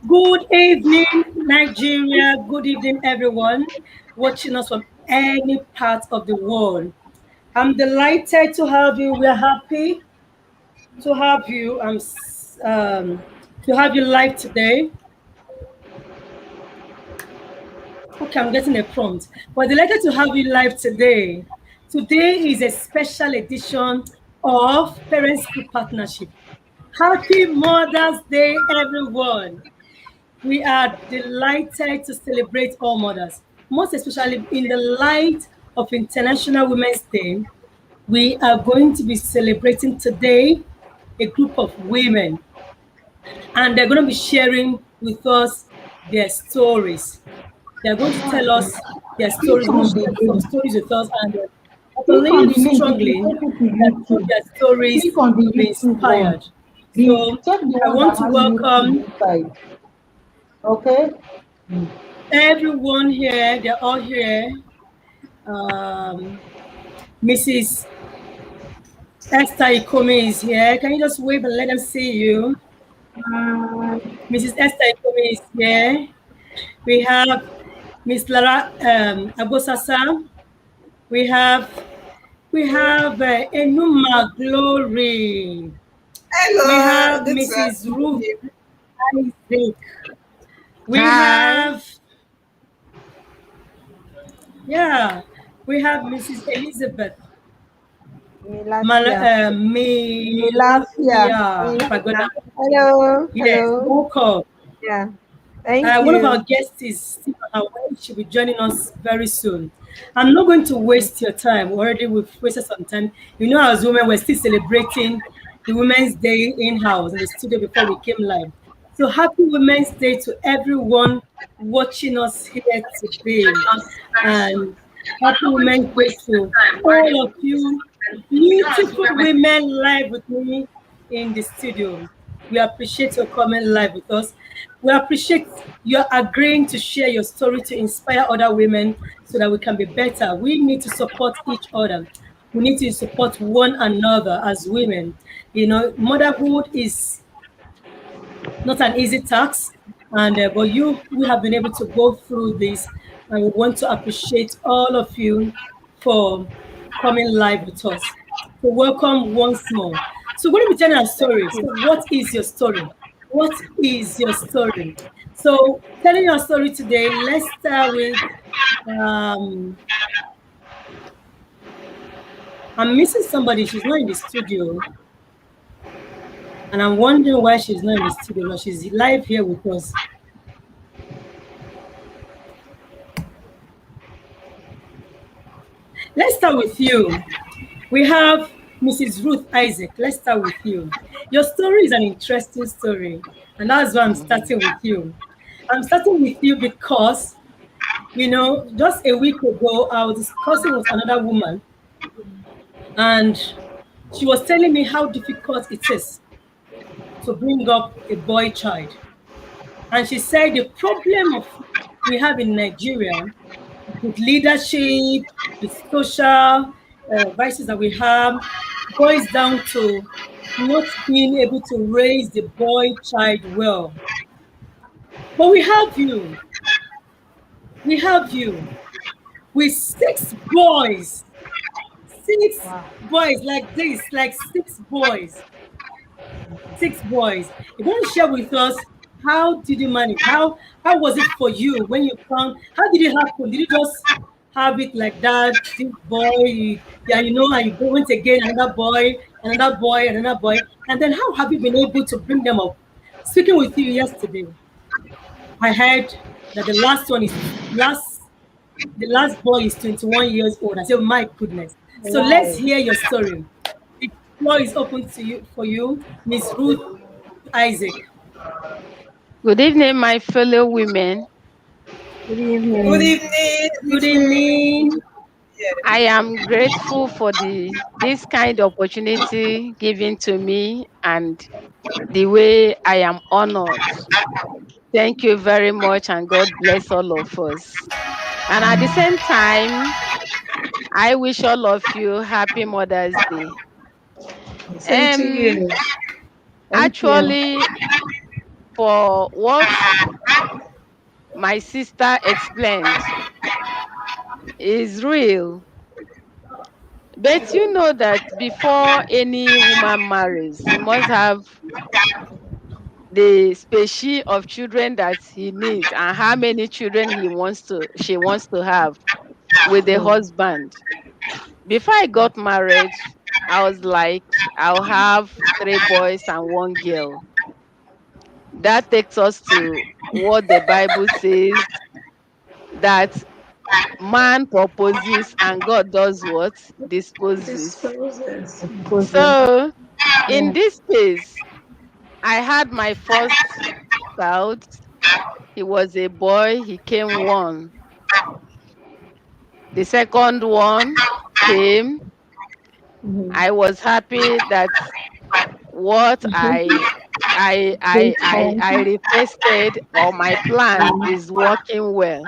Good evening, Nigeria. Good evening, everyone watching us from any part of the world. I'm delighted to have you. We're happy to have you. To have you live today. Okay, I'm getting a prompt. We're delighted to have you live today. Today is a special edition of Parent School Partnership. Happy Mother's Day, everyone. We are delighted to celebrate all mothers, most especially in the light of International Women's Day. We are going to be celebrating today a group of women, and they're going to be sharing with us their stories. They're going to tell us their stories, going to share some stories with us, and I Click on believe the link if strongly you take it to that through YouTube. their stories Click on the will be YouTube one. inspired. So Check the I one want that to has YouTube welcome inside. Okay? everyone here. They're all here. Mrs. Esther Ikome is here. Can you just wave and let them see you? Mrs. Esther Ikome is here. We have Miss Lara Abosasa. We have Enuma Glory. Hello. We have Mrs. Ruth Isaac. We Hi. we have Mrs. Elizabeth Milafia. Milafia. If I got that. Hello. Yes, Hello. welcome. Yeah. Thank One of our you. guests is Steve Away. She'll be joining us very soon. I'm not going to waste your time. We've wasted some time. You know, as women, we're still celebrating the Women's Day in-house in the studio before we came live. So happy Women's Day to everyone watching us here today. And happy Women's Day to all of you beautiful women live with me in the studio. We appreciate your coming live with us. We appreciate your agreeing to share your story to inspire other women so that we can be better. We need to support each other. We need to support one another as women. You know, motherhood is not an easy task, and but we have been able to go through this, and we want to appreciate all of you for coming live with us. So welcome once more. So we're going to be telling our story. So what is your story? What is your story? So telling your story today, let's start with I'm missing somebody. She's not in the studio. And I'm wondering why she's not in the studio. But she's live here with us. Let's start with you. We have Mrs. Ruth Isaac. Let's start with you. Your story is an interesting story, and that's why I'm starting with you. I'm starting with you because, you know, just a week ago, I was discussing with another woman, and she was telling me how difficult it is to bring up a boy child. And she said the problem we have in Nigeria with leadership, with social vices that we have, boils down to not being able to raise the boy child well. But we have you. We have you with 6 boys. Six boys like this, like 6 boys. 6 boys. You're going to share with us how did you manage? How was it for you when you found? How did it happen? Did you just have it like that? This boy, yeah, you know, and you went again, another boy, another boy, another boy, and then how have you been able to bring them up? Speaking with you yesterday, I heard that the last boy is 21 years old. I said, my goodness. So let's hear your story. The floor is open to you for you, Miss Ruth Isaac. Good evening, my fellow women. Good Good evening. evening. Good evening. I am grateful for this kind of opportunity given to me and the way I am honored. Thank you very much, and God bless all of us. And at the same time, I wish all of you happy Mother's Day. Same to you. Thank you. Actually, for what my sister explained is real. But you know that before any woman marries, he must have the species of children that he needs and how many children she wants to have with the husband. Before I got married, I was like, I'll have 3 boys and 1 girl. That takes us to what the Bible says, that man proposes and God does what? Disposes. So in this case, I had my first child. He was a boy. He came one. The second one came. I was happy that what I requested or my plan is working well.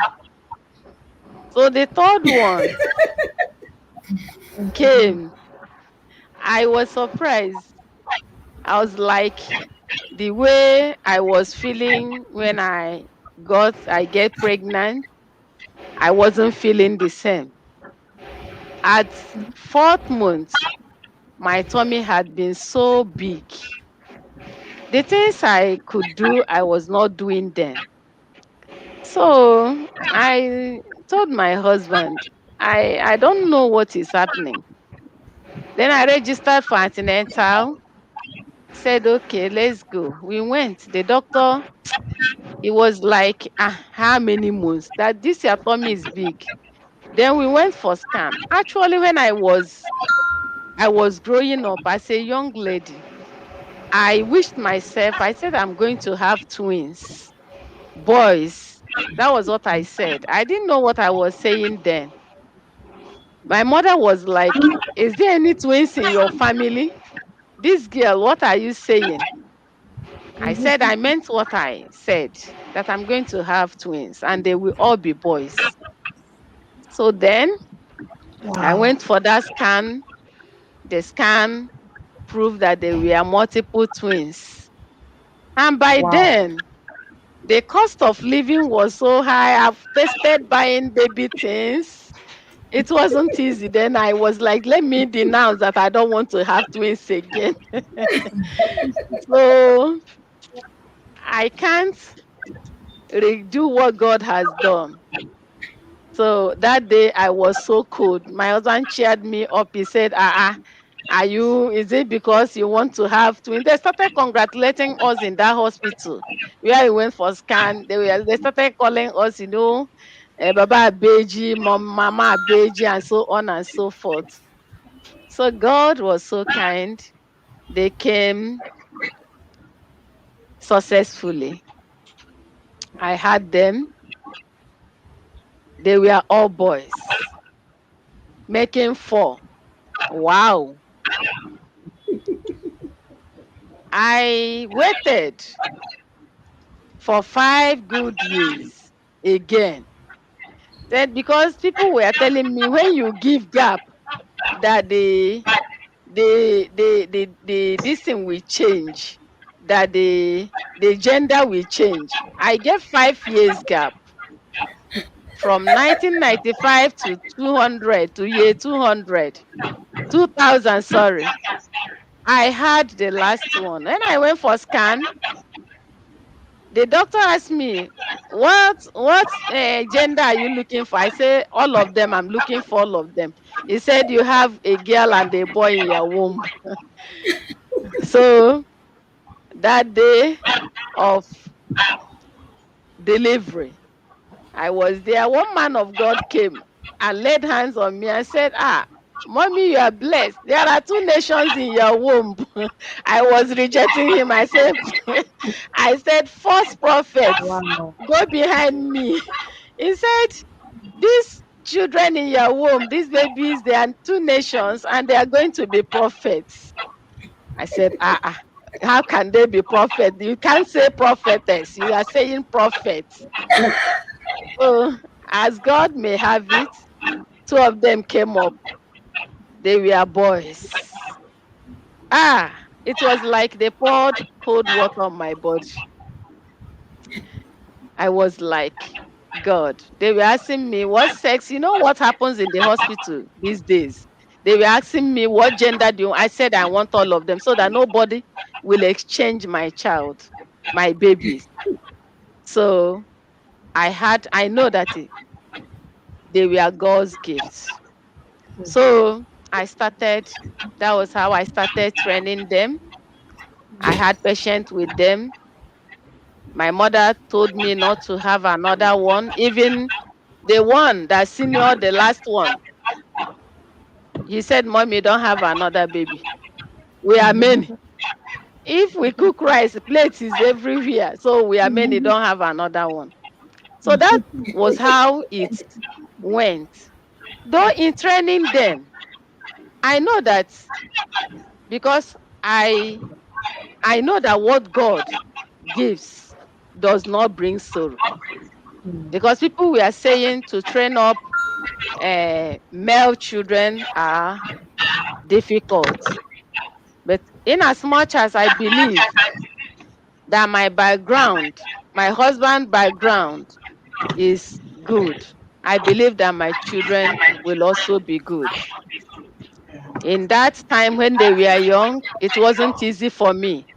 So the third one came. I was surprised. I was like, the way I was feeling when I get pregnant, I wasn't feeling the same. At 4th month, my tummy had been so big. The things I could do, I was not doing them. So I told my husband, I don't know what is happening. Then I registered for antenatal, said, okay, let's go. We went. The doctor, he was like, how many months? That this your tummy is big. Then we went for scan. Actually, when I was growing up as a young lady, I wished myself, I said I'm going to have twins, boys. That was what I said. I didn't know what I was saying then. My mother was like, is there any twins in your family? This girl, what are you saying? I said I meant what I said, that I'm going to have twins and they will all be boys. So then I went for that scan. The scan proved that there were multiple twins. And by then, the cost of living was so high. I've tested buying baby things. It wasn't easy. Then I was like, let me denounce that I don't want to have twins again. So I can't redo what God has done. So that day I was so cold. My husband cheered me up. He said, is it because you want to have twins? They started congratulating us in that hospital where we went for scan. They started calling us, Baba Abeji, Mama Abeji, and so on and so forth. So God was so kind. They came successfully. I had them. They were all boys, making 4. Wow. I waited for 5 good years again. Then because people were telling me when you give gap that the this thing will change, that the gender will change. I gave 5 years gap from 1995 to 200 to year 200, 2000, sorry. I had the last one. When I went for scan, the doctor asked me, what gender are you looking for? I said, all of them. I'm looking for all of them. He said, you have a girl and a boy in your womb. So that day of delivery, I was there. One man of God came and laid hands on me and said, Mommy, you are blessed. There are 2 nations in your womb. I was rejecting him. I said, false prophets, go behind me. He said, these children in your womb, these babies, they are 2 nations and they are going to be prophets. I said, how can they be prophets? You can't say prophetess. You are saying prophets. So, as God may have it, 2 of them came up. They were boys. It was like they poured cold water on my body. I was like, God. They were asking me what sex, you know what happens in the hospital these days. They were asking me what gender do you I said I want all of them so that nobody will exchange my child, my babies. So I know that they were God's gifts. So that was how I started training them. I had patience with them. My mother told me not to have another one, even the one that senior, the last one. He said, Mom, you don't have another baby. We are many. If we cook rice, plate is everywhere. So we are many, don't have another one. So that was how it went. Though in training them, I know that because I know that what God gives does not bring sorrow. Because people were saying to train up male children are difficult. But in as much as I believe that my background, my husband's background is good, I believe that my children will also be good. In that time when they were young, it wasn't easy for me.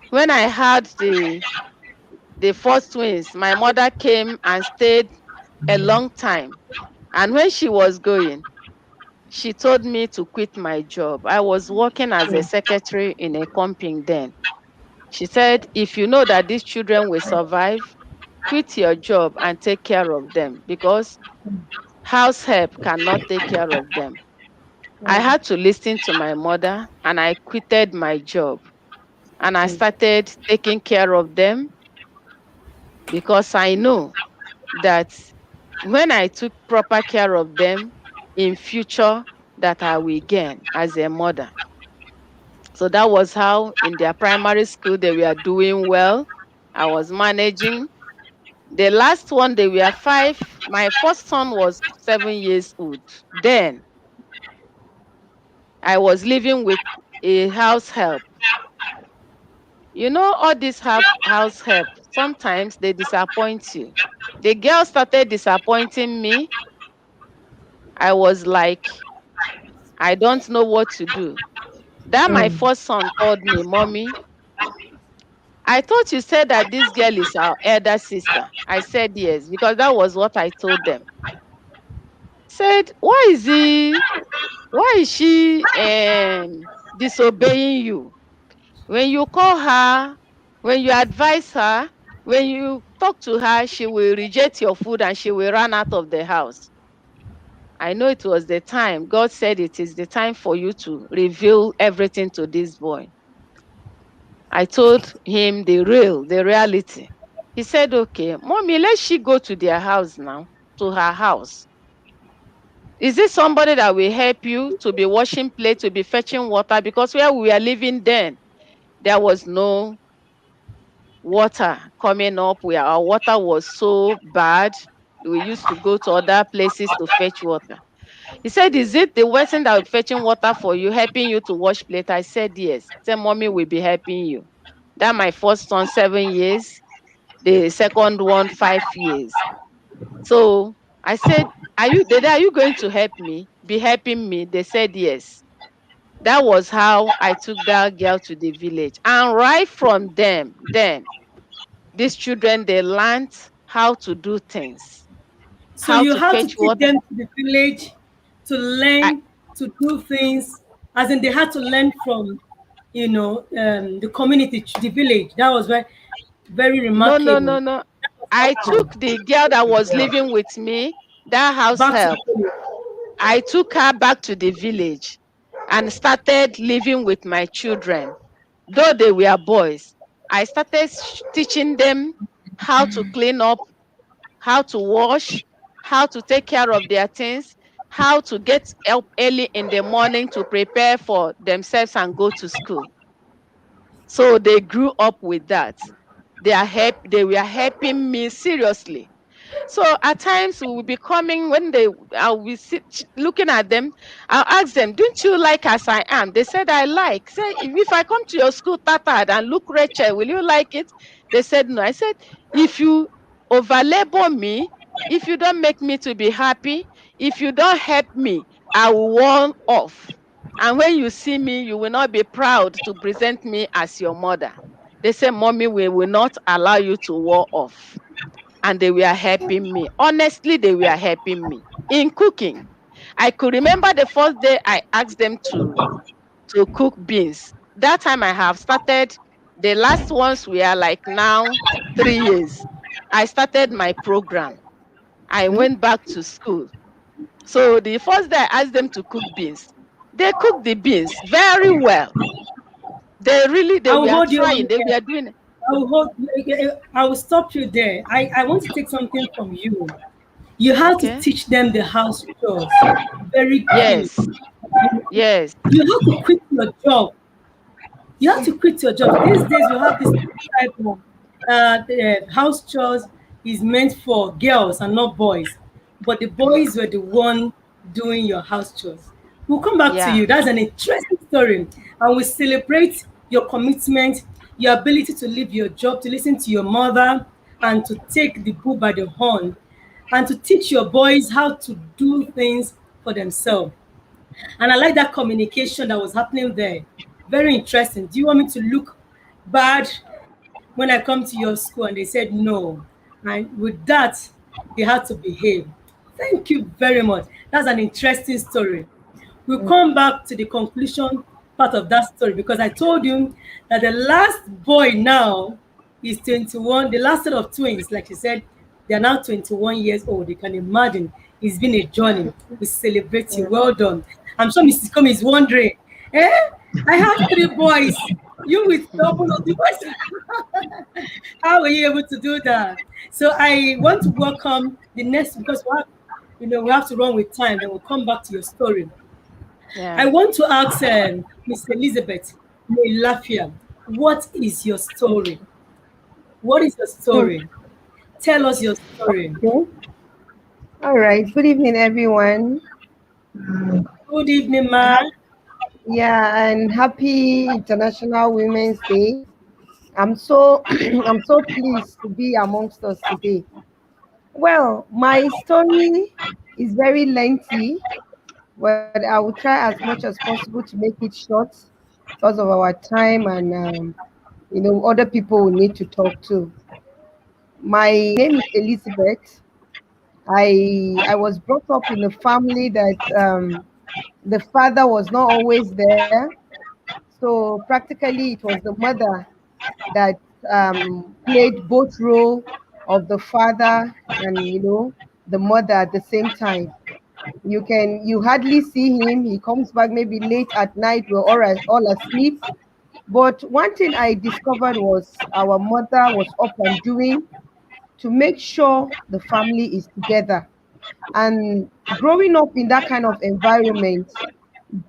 When I had the first twins, my mother came and stayed a long time. And when she was going, she told me to quit my job. I was working as a secretary in a company then. She said, if you know that these children will survive, quit your job and take care of them because house help cannot take care of them. I had to listen to my mother and I quitted my job and I started taking care of them because I know that when I took proper care of them in future that I will gain as a mother. So that was how in their primary school they were doing well. I was managing. The last one, they were 5. My first son was 7 years old. Then I was living with a house help. You know, all these house help, sometimes they disappoint you. The girl started disappointing me. I was like, I don't know what to do. That my first son called me, Mommy, I thought you said that this girl is our elder sister. I said yes, because that was what I told them. Said, why is she disobeying you? When you call her, when you advise her, when you talk to her, she will reject your food and she will run out of the house. I know it was the time. God said it is the time for you to reveal everything to this boy. I told him the reality. He said, okay, Mommy, let she go to their house now, to her house. Is this somebody that will help you to be washing plates, to be fetching water? Because where we were living then, there was no water coming up. Where our water was so bad, we used to go to other places to fetch water. He said, is it the person that will be fetching water for you, helping you to wash plate? I said, yes. He said, Mommy will be helping you. That my first son, 7 years. The second one, 5 years. So I said, are you going to help me? Be helping me? They said yes. That was how I took that girl to the village. And right from then, these children, they learned how to do things, So how you to had to fetch take water. them to the village to I, learn to do things, as in they had to learn from, the community, the village. That was very no, no, remarkable. no, no. I took the girl that was living with me, that house Back to help. the village. I took her back to the village and started living with my children. Though they were boys, I started teaching them how to clean up, how to wash, how to take care of their things, how to get up early in the morning to prepare for themselves and go to school. So they grew up with that. They were helping me seriously. So at times we will be coming when I will be looking at them. I'll ask them, "Don't you like as I am?" They said, "I like." Say, if I come to your school tattered and look wretched, will you like it? They said no. I said, if you over-labor me. If you don't make me to be happy, if you don't help me, I will run off. And when you see me, you will not be proud to present me as your mother. They say, Mommy, we will not allow you to war off. And they were helping me. Honestly, they were helping me in cooking. I could remember the first day I asked them to cook beans. That time I have started, the last ones were like now 3 years. I started my program. I went back to school. So the first day I asked them to cook beans, they cooked the beans very well. They were trying, they were doing it. I will stop you there. I want to take something from you. You have to teach them the house chores. Very key. Yes. Yes. You have to quit your job. You have to quit your job. These days, you have this type of the house chores is meant for girls and not boys. But the boys were the one doing your house chores. We'll come back to you. That's an interesting story. And we celebrate your commitment, your ability to leave your job, to listen to your mother, and to take the bull by the horn, and to teach your boys how to do things for themselves. And I like that communication that was happening there. Very interesting. Do you want me to look bad when I come to your school? And they said no. And with that, they had to behave. Thank you very much. That's an interesting story. We'll come back to the conclusion part of that story, because I told you that the last boy now is 21. The last set of twins, like you said, they are now 21 years old. You can imagine it's been a journey. We celebrate you. Well done. I'm sure Mrs. Comey is wondering, I have 3 boys. You with double of the boys. How were you able to do that? So I want to welcome the next, because we have to run with time, and we'll come back to your story. I want to ask Miss Elizabeth Lafia, what is your story? What is your story? Tell us your story. Okay. All right. Good evening, everyone. Good evening, Ma. Yeah, and happy International Women's Day. I'm so pleased to be amongst us today. Well, my story is very lengthy, but I will try as much as possible to make it short because of our time, and other people will need to talk too. My name is Elizabeth. I was brought up in a family that the father was not always there. So practically it was the mother that played both role of the father and the mother at the same time. You hardly see him. He comes back maybe late at night. We're all asleep. But one thing I discovered was our mother was up and doing to make sure the family is together. And growing up in that kind of environment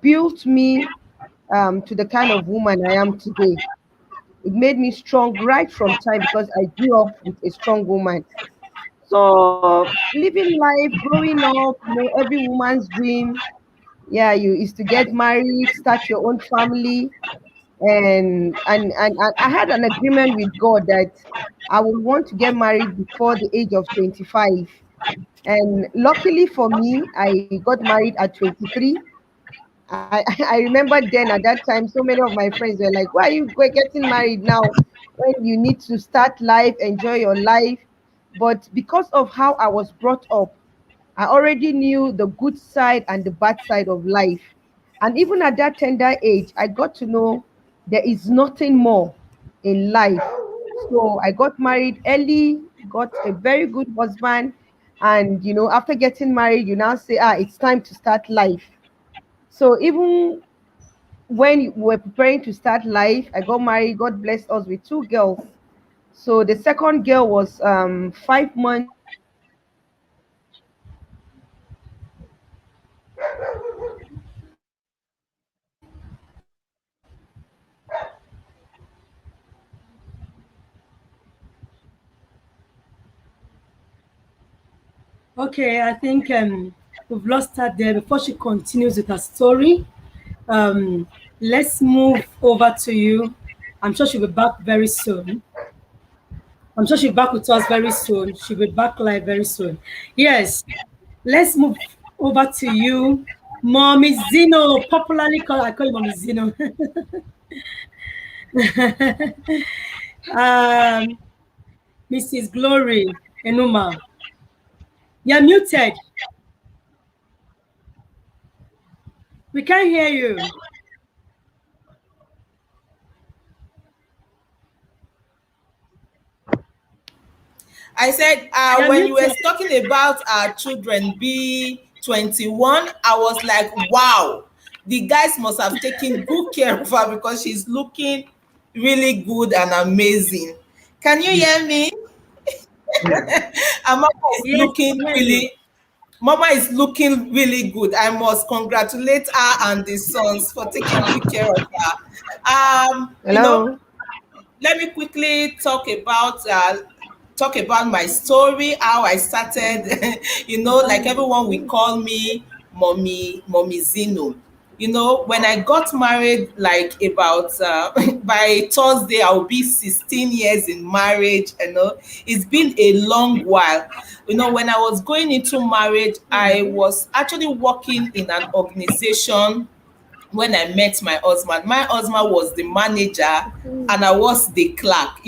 built me to the kind of woman I am today. It made me strong right from time because I grew up with a strong woman. So living life, growing up, every woman's dream, is to get married, start your own family. And I had an agreement with God that I would want to get married before the age of 25. And luckily for me, I got married at 23. I remember then at that time, so many of my friends were like, why are you getting married now when you need to start life, enjoy your life? But because of how I was brought up, I already knew the good side and the bad side of life. And even at that tender age, I got to know there is nothing more in life. So I got married early, got a very good husband. And, after getting married, you now say, it's time to start life. So even when we were preparing to start life, I got married. God blessed us with 2 girls. So the second girl was 5 months. Okay, I think we've lost her there. Before she continues with her story, let's move over to you. I'm sure she'll be back very soon. I'm sure she'll be back with us very soon. She'll be back live very soon. Yes. Let's move over to you, Mommy Zeno, popularly called, I call you Mommy Zeno. Mrs. Glory Enuma. You're muted. We can't hear you. I said, when you were talking about our children B21, I was like, wow, the guys must have taken good care of her because she's looking really good and amazing. Can you hear me? And Mama is Mama is looking really good. I must congratulate her and the sons for taking good care of her. Hello. Let me quickly talk about my story, how I started. Like everyone will call me Mommy Zeno. When I got married, like about by Thursday, I'll be 16 years in marriage. It's been a long while. When I was going into marriage, I was actually working in an organization when I met my husband. My husband was the manager and I was the clerk,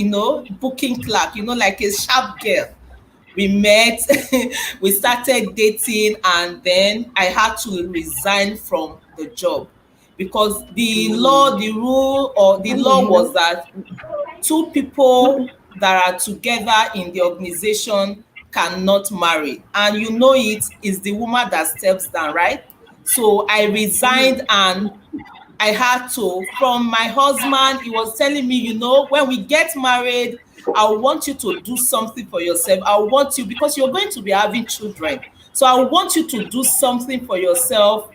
booking clerk, like a sharp girl. We met, we started dating, and then I had to resign from the job because the law was that two people that are together in the organization cannot marry. And it is the woman that steps down, right? So I resigned and I had to, from my husband, he was telling me, when we get married, I want you to do something for yourself. I want you, because you're going to be having children. So I want you to do something for yourself,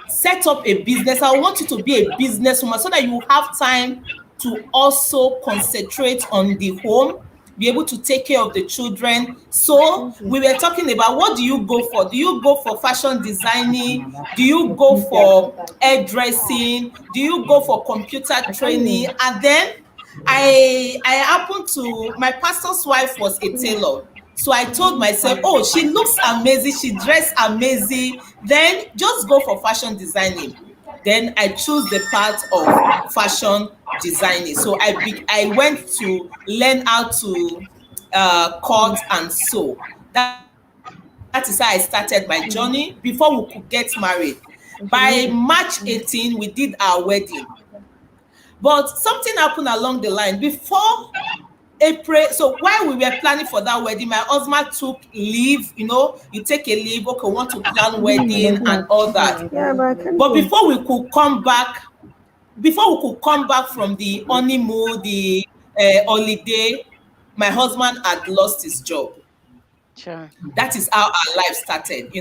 set up a business. I want you to be a businesswoman so that you have time to also concentrate on the home, be able to take care of the children. So we were talking about, what do you go for? Do you go for fashion designing? Do you go for hairdressing? Do you go for computer training? And then I happened to, my pastor's wife was a tailor. So I told myself, oh, she looks amazing, she dressed amazing, then just go for fashion designing. Then I chose the path of fashion designing. So I went to learn how to cut and sew. That is how I started my journey before we could get married. By March 18, we did our wedding. But something happened along the line. Before April, so while we were planning for that wedding, my husband took leave. You take a leave, okay, want to plan wedding and all that. Yeah, but before we could come back from the honeymoon, the holiday, my husband had lost his job. Sure. That is how our life started.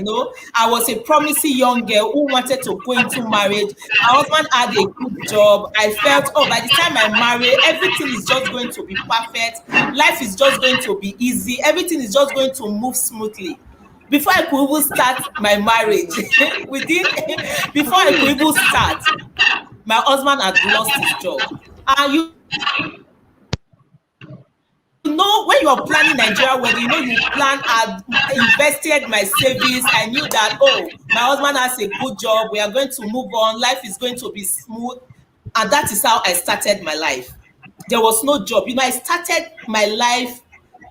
I was a promising young girl who wanted to go into marriage. My husband had a good job. I felt, by the time I marry, everything is just going to be perfect. Life is just going to be easy. Everything is just going to move smoothly. Before I could even start my marriage, before I could even start, my husband had lost his job. And when you are planning Nigeria wedding, you plan, I've invested my savings. I knew that, my husband has a good job. We are going to move on. Life is going to be smooth. And that is how I started my life. There was no job. I started my life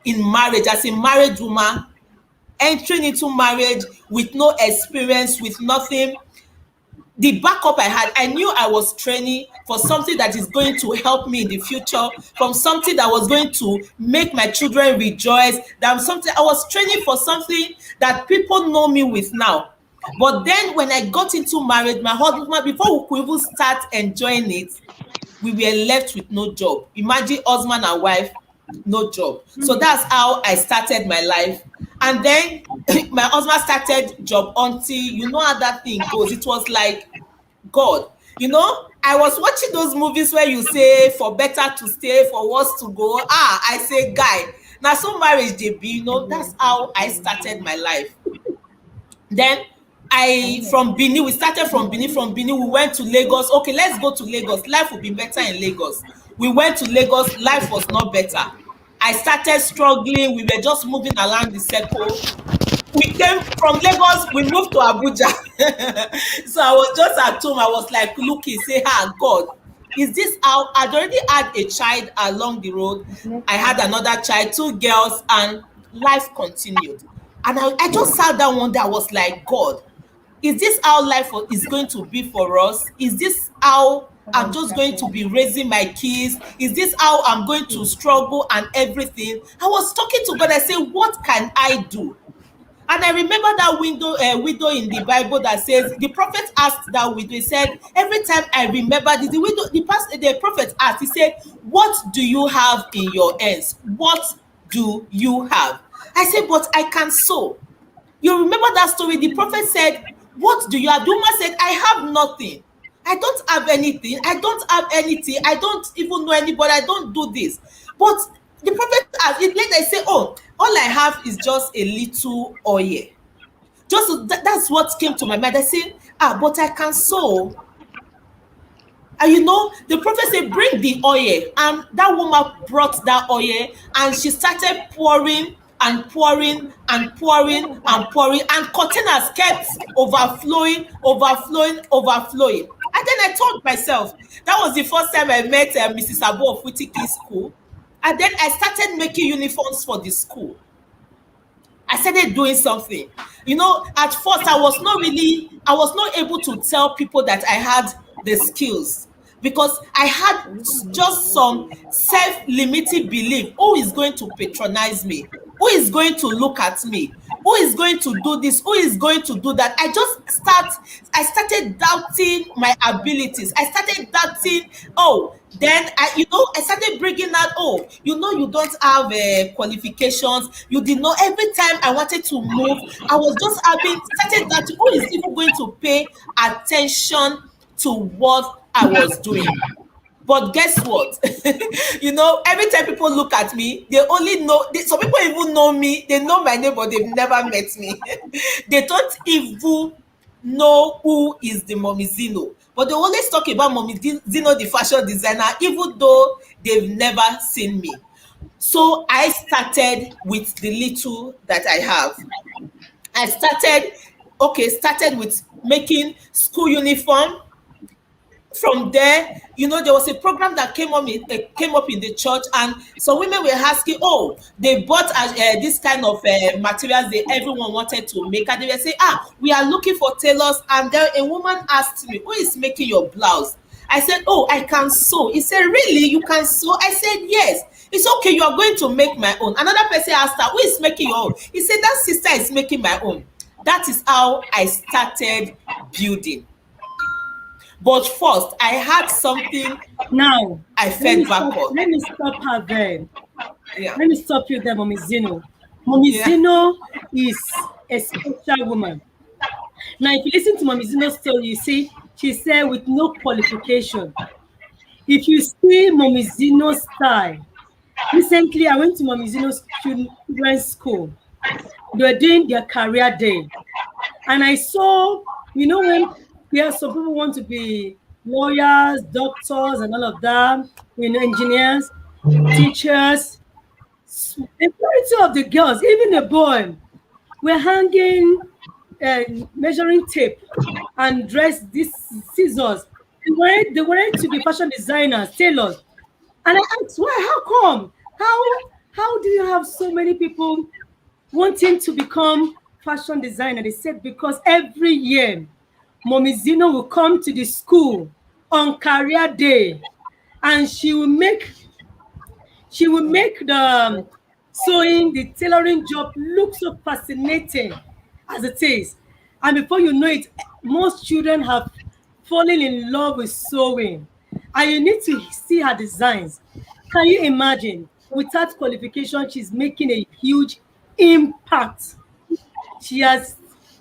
in marriage as a married woman, entering into marriage with no experience, with nothing. The backup I had, I knew I was training for something that is going to help me in the future, from something that was going to make my children rejoice, I was training for something that people know me with now. But then when I got into marriage, my husband, before we could even start enjoying it, we were left with no job. Imagine husband and wife, no job. So that's how I started my life. And then my husband started job hunting. You know how that thing goes. It was like God. I was watching those movies where you say, for better to stay, for worse to go. I say, guy. Now, so marriage they be, that's how I started my life. Then from Benin, we started from Benin. From Benin, we went to Lagos. Okay, let's go to Lagos. Life will be better in Lagos. We went to Lagos. Life was not better. I started struggling. We were just moving along the circle. We came from Lagos, we moved to Abuja. So I was just at home. I was like looking, say, ah, God, is this how I'd already had a child along the road? I had another child, 2 girls, and life continued. And I just sat down one day. I was like, God, is this how life is going to be for us? Is this how I'm just going to be raising my kids? Is this how I'm going to struggle and everything? I was talking to God. I said, what can I do? And I remember that widow in the Bible that says, the prophet asked that widow, he said, every time I remember this, the prophet asked, he said, what do you have in your hands? What do you have? I said, but I can sew. You remember that story? The prophet said, what do you have? The woman said, I have nothing. I don't have anything. I don't have anything. I don't even know anybody. I don't do this. But the prophet asked, later say, oh, all I have is just a little oil. That's what came to my mind. I said, but I can sew. And the prophet said, bring the oil. And that woman brought that oil and she started pouring and pouring and pouring and pouring, and containers kept overflowing. And then I told myself, that was the first time I met Mrs. Abu of Witiki School. And then I started making uniforms for the school. I started doing something. At first I was not able to tell people that I had the skills, because I had just some self-limiting belief. Who is going to patronize me? Who is going to look at me? Who is going to do this? Who is going to do that? I started doubting my abilities. I started doubting, then I started bringing out, you don't have qualifications. You did not. Every time I wanted to move, I was just started doubting, who is even going to pay attention to what I was doing. But guess what? Every time people look at me, they only know, some people even know me, they know my name, but they've never met me. They don't even know who is the Mommy Zino. But they always talk about Mommy Zino, the fashion designer, even though they've never seen me. So I started with the little that I have. I started with making school uniform. From there, there was a program that came up in the church, and some women were asking, they bought this kind of materials that everyone wanted to make, and they were saying, we are looking for tailors. And then a woman asked me, who is making your blouse? I said, I can sew. He said, really? You can sew? I said, yes. It's okay, you are going to make my own. Another person asked her, who is making your own? He said, that sister is making my own. That is how I started building. But first, I had something. Now, I fell backward. Let me stop her there. Yeah. Let me stop you there, Mommy Zino. Mommy Zino is a special woman. Now, if you listen to Mommy Zino's story, you see, she said with no qualification. If you see Mommy Zino's style, recently I went to Mommy Zino's children's school. They were doing their career day. And I saw, when some people want to be lawyers, doctors, and all of that, engineers, teachers. The majority of the girls, even the boy, were hanging measuring tape and dressed these scissors. They wanted to be fashion designers, tailors. And I asked, why? How come? How do you have so many people wanting to become fashion designer? They said because every year, Mommy Zino will come to the school on career day, and she will make the sewing, the tailoring job look so fascinating as it is. And before you know it, most children have fallen in love with sewing. And you need to see her designs. Can you imagine? Without qualification, she's making a huge impact. She has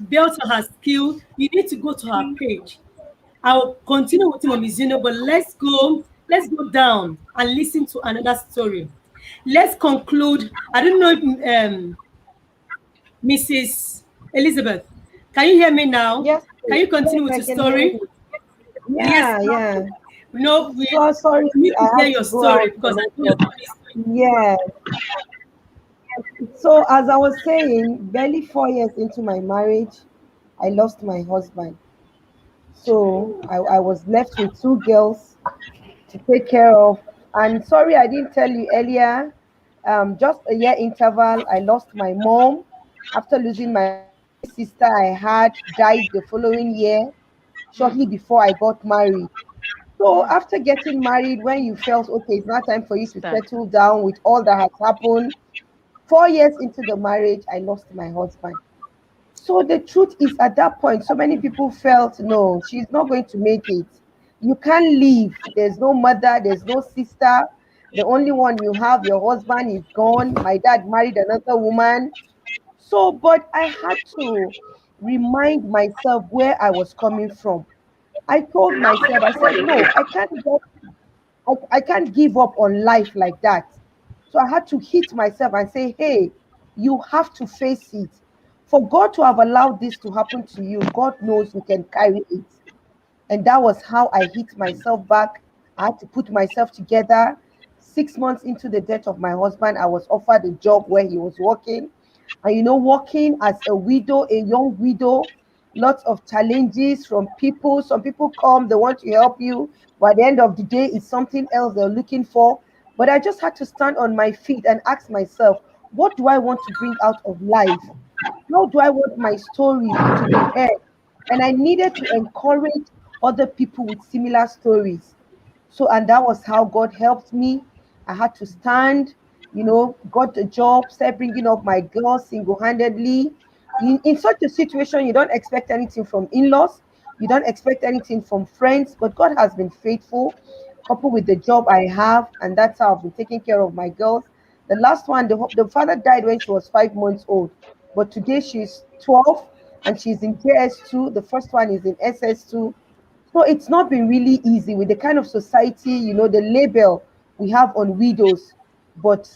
built her skill. You need to go to her page. I'll continue with Mommy Zino, but let's go down and listen to another story. Let's conclude. I don't know if Mrs. Elizabeth, can you hear me now? Yes. Can you continue with your story? Yeah. No, we sorry. need to hear your story because I know your story is Yeah. So as I was saying, barely 4 years into my marriage, I lost my husband. So I was left with two girls to take care of. And sorry, I didn't tell you earlier. Just a year interval, I lost my mom. After losing my only sister I had died the following year, shortly before I got married. So after getting married, when you felt okay, it's not time for you to Start. settle down with all that has happened. 4 years into the marriage, I lost my husband. So the truth is, at that point, so many people felt, no, she's not going to make it. You can't leave. There's no mother, there's no sister. The only one you have, your husband, is gone. My dad married another woman. So, but I had to remind myself where I was coming from. I told myself, I said, no, I can't give up on life like that. So I had to hit myself and say, hey, you have to face it. For God to have allowed this to happen to you, God knows you can carry it. And that was how I hit myself back. I had to put myself together. 6 months into the death of my husband, I was offered a job where he was working. And working as a widow, a young widow, lots of challenges from people. Some people come, they want to help you, but at the end of the day, it's something else they're looking for. But I just had to stand on my feet and ask myself, what do I want to bring out of life? How do I want my story to be heard? And I needed to encourage other people with similar stories. So, and that was how God helped me. I had to stand, got a job, started bringing up my girls single handedly. In such a situation, you don't expect anything from in laws, you don't expect anything from friends, but God has been faithful, coupled with the job I have, and that's how I've been taking care of my girls. The last one, the father died when she was 5 months old, but today she's 12 and she's in JS2. The first one is in SS2. So it's not been really easy with the kind of society, the label we have on widows. But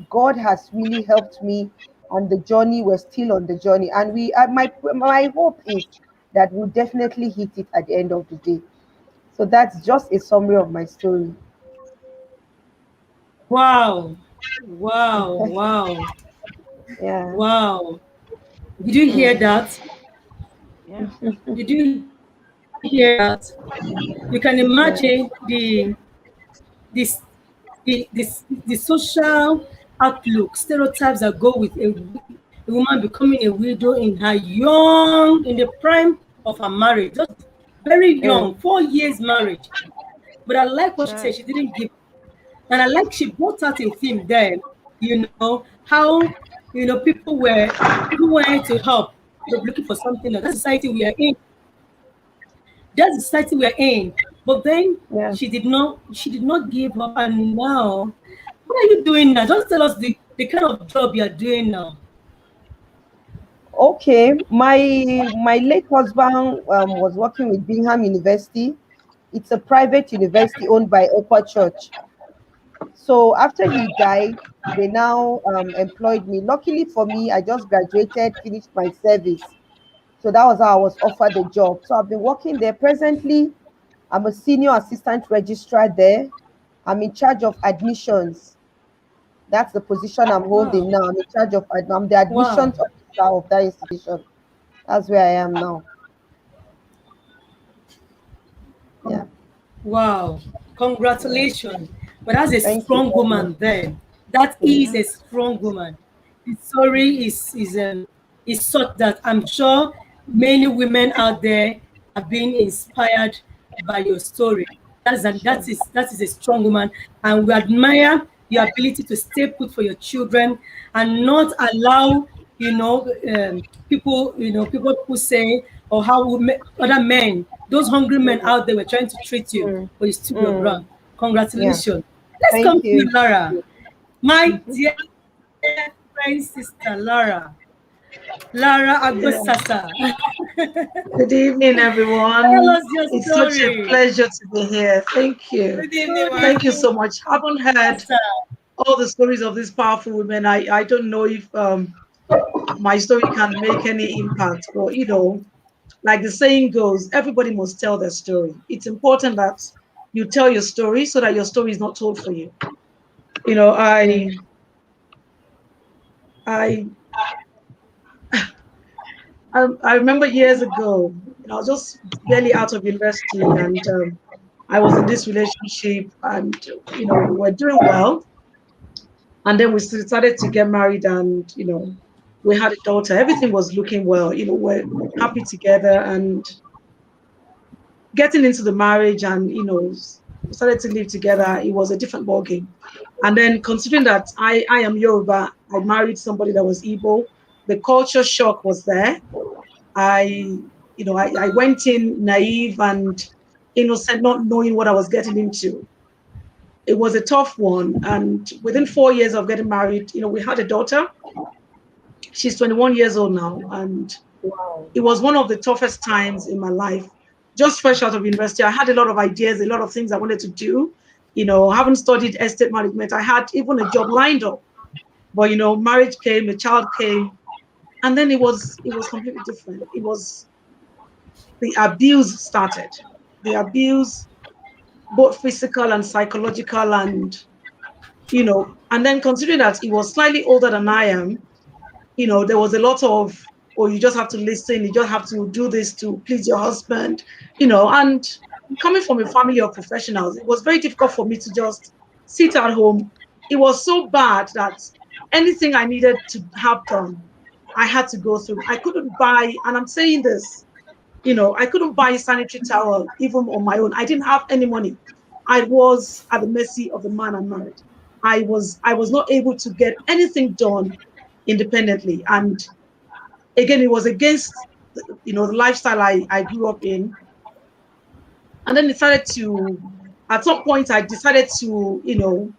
God has really helped me, and the journey, we're still on the journey. And my hope is that we'll definitely hit it at the end of the day. So that's just a summary of my story. Wow. Wow. Wow. Yeah. Wow. Did you hear that? Yeah. Did you hear that? You can Yeah. imagine this the social outlook, stereotypes that go with a woman becoming a widow in her in the prime of her marriage, just very Yeah. young, 4 years marriage. But I like what she said. Sure. She didn't give, and I like she brought out a theme there. How people wanted to help, they were looking for something else. That's the society we are in. That's the society we are in. But then Yeah. she did not give up, and now what are you doing now? Just tell us the kind of job you are doing now. Okay. My late husband was working with Bingham University. It's a private university owned by Equa Church. So after he died, they now employed me. Luckily for me, I just graduated, finished my service. So that was how I was offered the job. So I've been working there. Presently, I'm a senior assistant registrar there. I'm in charge of admissions. That's the position I'm holding Wow. now. I'm the admissions Wow. officer of that institution. That's where I am now. Yeah. Wow. Congratulations. But that's a Thank you strong very much. woman there. That is Yeah. a strong woman. The story is such that I'm sure many women out there are being inspired by your story. Sure. That is a strong woman, and we admire your ability to stay put for your children and not allow people who say, or how other men, those hungry men out there were trying to treat you, Mm, but you stood your ground. mm, yeah. Congratulations. Let's Thank come to you, you. Laura. My dear friend, sister Laura. Laura Yeah. Agbosasa. Good evening, Tell everyone. us your It's such a story. pleasure to be here. Thank you. Good evening, Good Thank you evening, mommy. so much. Haven't heard sister. all the stories of these powerful women. I don't know if my story can make any impact, but like the saying goes, everybody must tell their story. It's important that you tell your story so that your story is not told for you. You know, I I remember years ago, I was just barely out of university, and I was in this relationship, and we were doing well, and then we started to get married, and we had a daughter. Everything was looking well. We're happy together, and getting into the marriage, and started to live together. It was a different ballgame. And then considering that I am Yoruba, I married somebody that was Igbo. The culture shock was there. I went in naive and innocent, not knowing what I was getting into. It was a tough one. And within 4 years of getting married, we had a daughter. She's 21 years old now. And Wow. it was one of the toughest times in my life. Just fresh out of university, I had a lot of ideas, a lot of things I wanted to do. Haven't studied estate management. I had even a job lined up. But marriage came, a child came, and then it was completely different. It was the abuse started. The abuse, both physical and psychological, and then considering that he was slightly older than I am, there was a lot of, oh, you just have to listen, you just have to do this to please your husband, and coming from a family of professionals, it was very difficult for me to just sit at home. It was so bad that anything I needed to have done, I had to go through. I couldn't buy, and I'm saying this, I couldn't buy a sanitary towel even on my own. I didn't have any money. I was at the mercy of the man I married. I was not able to get anything done independently. And again, it was against the lifestyle I grew up in. And then at some point I decided to,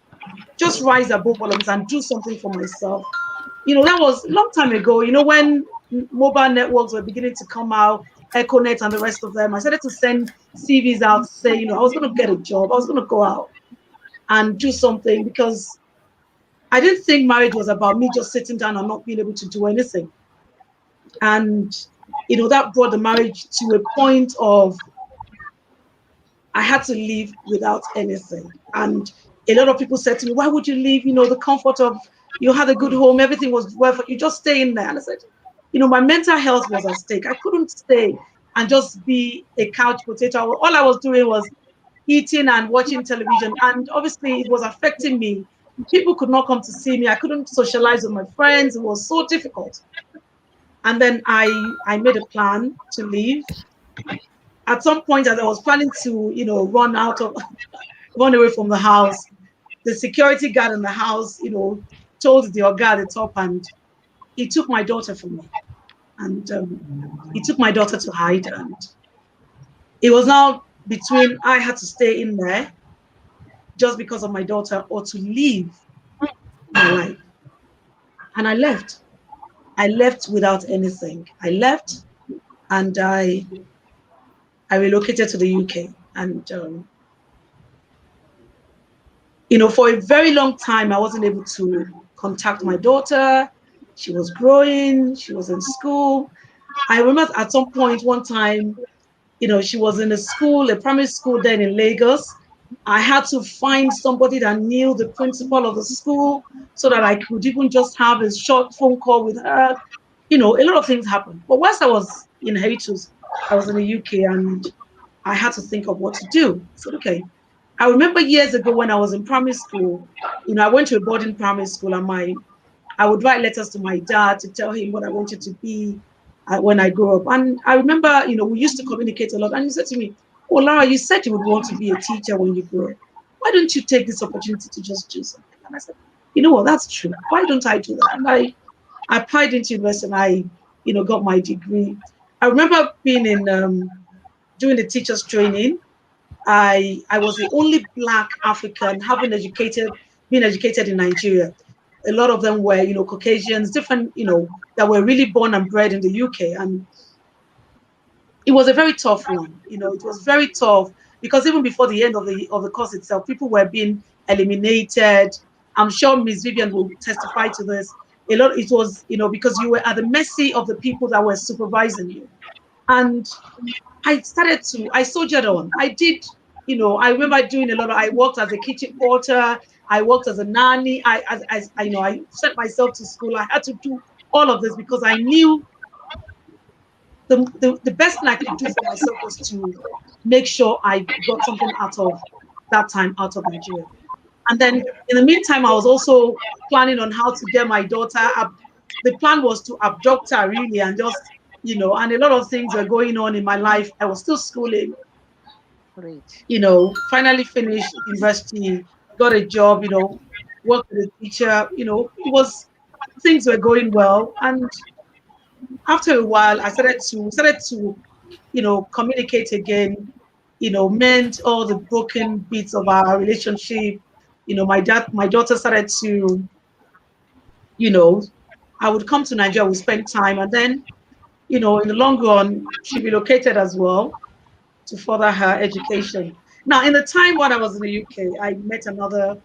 just rise above all of this and do something for myself. That was a long time ago, when mobile networks were beginning to come out, Econet and the rest of them. I started to send CVs out to say, I was going to get a job. I was going to go out and do something, because I didn't think marriage was about me just sitting down and not being able to do anything. And, that brought the marriage to a point of I had to leave without anything. And a lot of people said to me, why would you leave, the comfort of, you had a good home, everything was well, you just stay in there. And I said, my mental health was at stake. I couldn't stay and just be a couch potato. All I was doing was eating and watching television. And obviously it was affecting me. People could not come to see me. I couldn't socialize with my friends. It was so difficult. And then I made a plan to leave. At some point, as I was planning to, run away from the house, the security guard in the house, told the guy at the top, and he took my daughter from me. And he took my daughter to hide. And it was now between I had to stay in there just because of my daughter, or to leave my life. And I left. I left without anything. I left, and I relocated to the UK. And for a very long time, I wasn't able to contact my daughter. She was growing. She was in school. I remember at some point, one time, she was in a primary school then in Lagos. I had to find somebody that knew the principal of the school so that I could even just have a short phone call with her. A lot of things happened. But once I was in Haiti, I was in the UK, and I had to think of what to do. I said, okay. I remember years ago when I was in primary school, I went to a boarding primary school, and I would write letters to my dad to tell him what I wanted to be when I grew up. And I remember, we used to communicate a lot. And he said to me, oh, Lara, you said you would want to be a teacher when you grow up. Why don't you take this opportunity to just do something? And I said, you know what, that's true. Why don't I do that? And I applied into university, and I, got my degree. I remember being in, doing the teacher's training. I was the only Black African being educated in Nigeria. A lot of them were, Caucasians, different, that were really born and bred in the UK. And it was a very tough one. It was very tough, because even before the end of the course itself, people were being eliminated. I'm sure Ms. Vivian will testify to this. It was, because you were at the mercy of the people that were supervising you. And I soldiered on. I did, I remember doing I worked as a kitchen porter. I worked as a nanny. I sent myself to school. I had to do all of this because I knew the best thing I could do for myself was to make sure I got something out of that time out of Nigeria. And then in the meantime, I was also planning on how to get my daughter up. The plan was to abduct her really and just, and a lot of things were going on in my life. I was still schooling, Great. Finally finished university, got a job, worked with a teacher, things were going well. And after a while, I started to communicate again, mend all the broken bits of our relationship. My daughter started to, I would come to Nigeria, we spend time, and then, in the long run, she relocated as well to further her education. Now, in the time when I was in the UK, I met another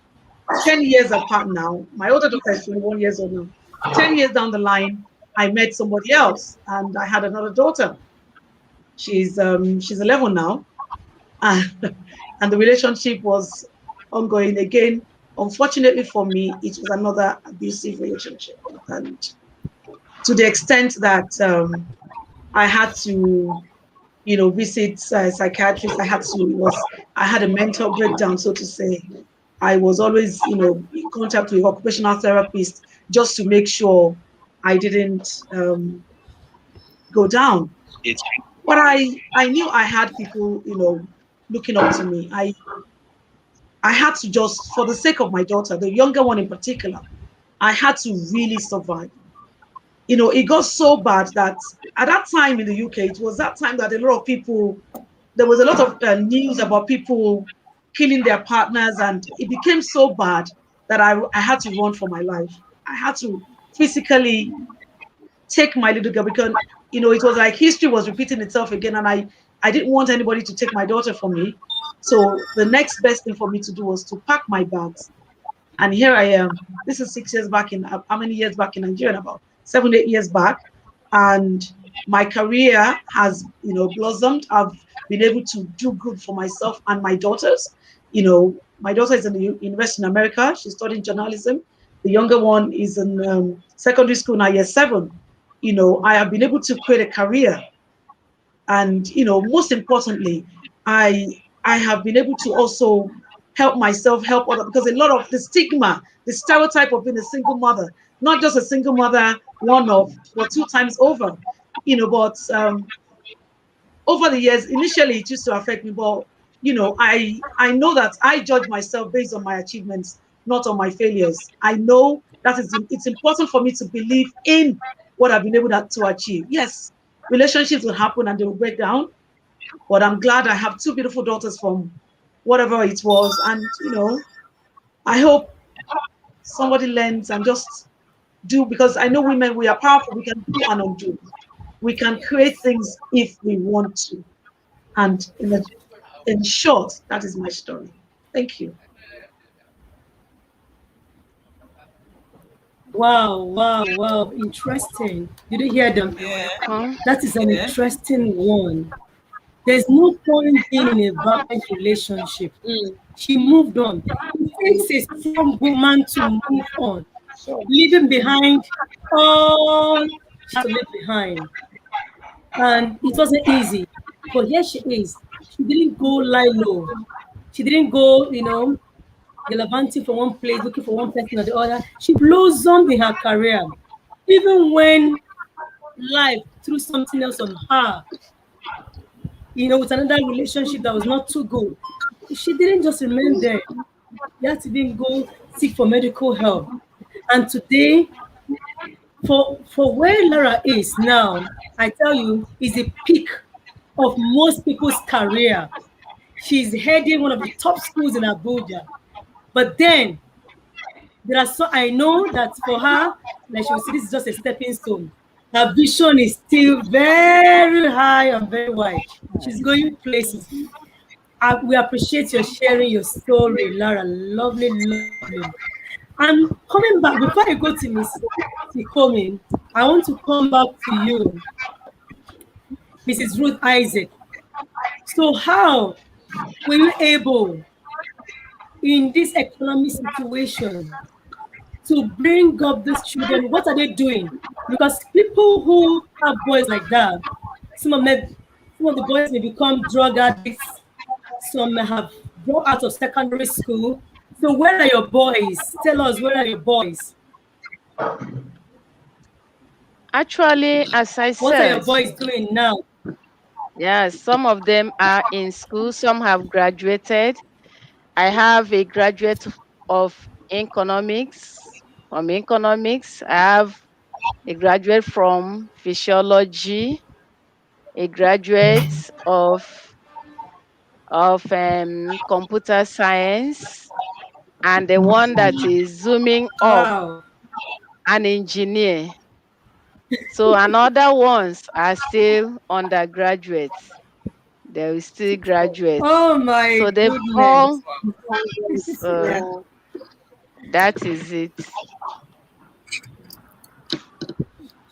10 years apart now. My older daughter is 21 years old now. 10 years down the line, I met somebody else, and I had another daughter. She's 11 now, and the relationship was ongoing again. Unfortunately for me, it was another abusive relationship, and to the extent that I had to, visit psychiatrists. I had a mental breakdown, so to say. I was always, in contact with occupational therapist just to make sure I didn't go down. But I knew I had people, looking up to me. I had to just, for the sake of my daughter, the younger one in particular, I had to really survive. It got so bad that at that time in the UK, it was that time that there was a lot of news about people killing their partners, and it became so bad that I had to run for my life. I had to physically take my little girl because, it was like history was repeating itself again, and I didn't want anybody to take my daughter from me. So the next best thing for me to do was to pack my bags. And here I am. This is 6 years back how many years back in Nigeria? About 7, 8 years back. And my career has, blossomed. I've been able to do good for myself and my daughters. My daughter is in the university in America. She's studying journalism. The younger one is in secondary school now, year 7. I have been able to create a career. And, most importantly, I have been able to also help myself, help others, because a lot of the stigma, the stereotype of being a single mother, not just a single mother, one of, or 2 times over, but over the years, initially it used to affect me, but, I know that I judge myself based on my achievements, not on my failures. I know that it's important for me to believe in what I've been able to achieve. Yes, relationships will happen and they will break down, but I'm glad I have 2 beautiful daughters from whatever it was. And, I hope somebody learns and just do, because I know women, we are powerful. We can do and undo. We can create things if we want to. And in short, that is my story. Thank you. Wow. Interesting. Did you hear them? Yeah. That is an Yeah. interesting one. There's no point being in a violent relationship. She moved on. It takes a strong woman to move on, leaving behind all she had to leave behind. And it wasn't easy. But here she is. She didn't go lie low. She didn't go, gallivanting from one place, looking for one person or the other. She blossomed in her career. Even when life threw something else on her, with another relationship that was not too good, she didn't just remain there. You had to then go seek for medical help. And today, for where Lara is now, I tell you, is the peak of most people's career. She's heading one of the top schools in Abuja. But then I know that for her, like she will see, this is just a stepping stone. Her vision is still very high and very wide. She's going places. We appreciate your sharing your story, Lara. Lovely. And coming back, before I go to Miss Ikomin, I want to come back to you, Mrs. Ruth Isaac. So how were you able in this economic situation to bring up these children? What are they doing? Because people who have boys like that, some of the boys may become drug addicts, some may have dropped out of secondary school. So where are your boys? Tell us, where are your boys? Actually, as I What are your said, boys doing now? yes, some of them are in school, some have graduated. I have a graduate of economics, from economics. I have a graduate from physiology, a graduate of computer science, and the one that is zooming up, Wow. an engineer. So another ones are still undergraduates. They will still graduate. Oh my So they've goodness. all, so that is it.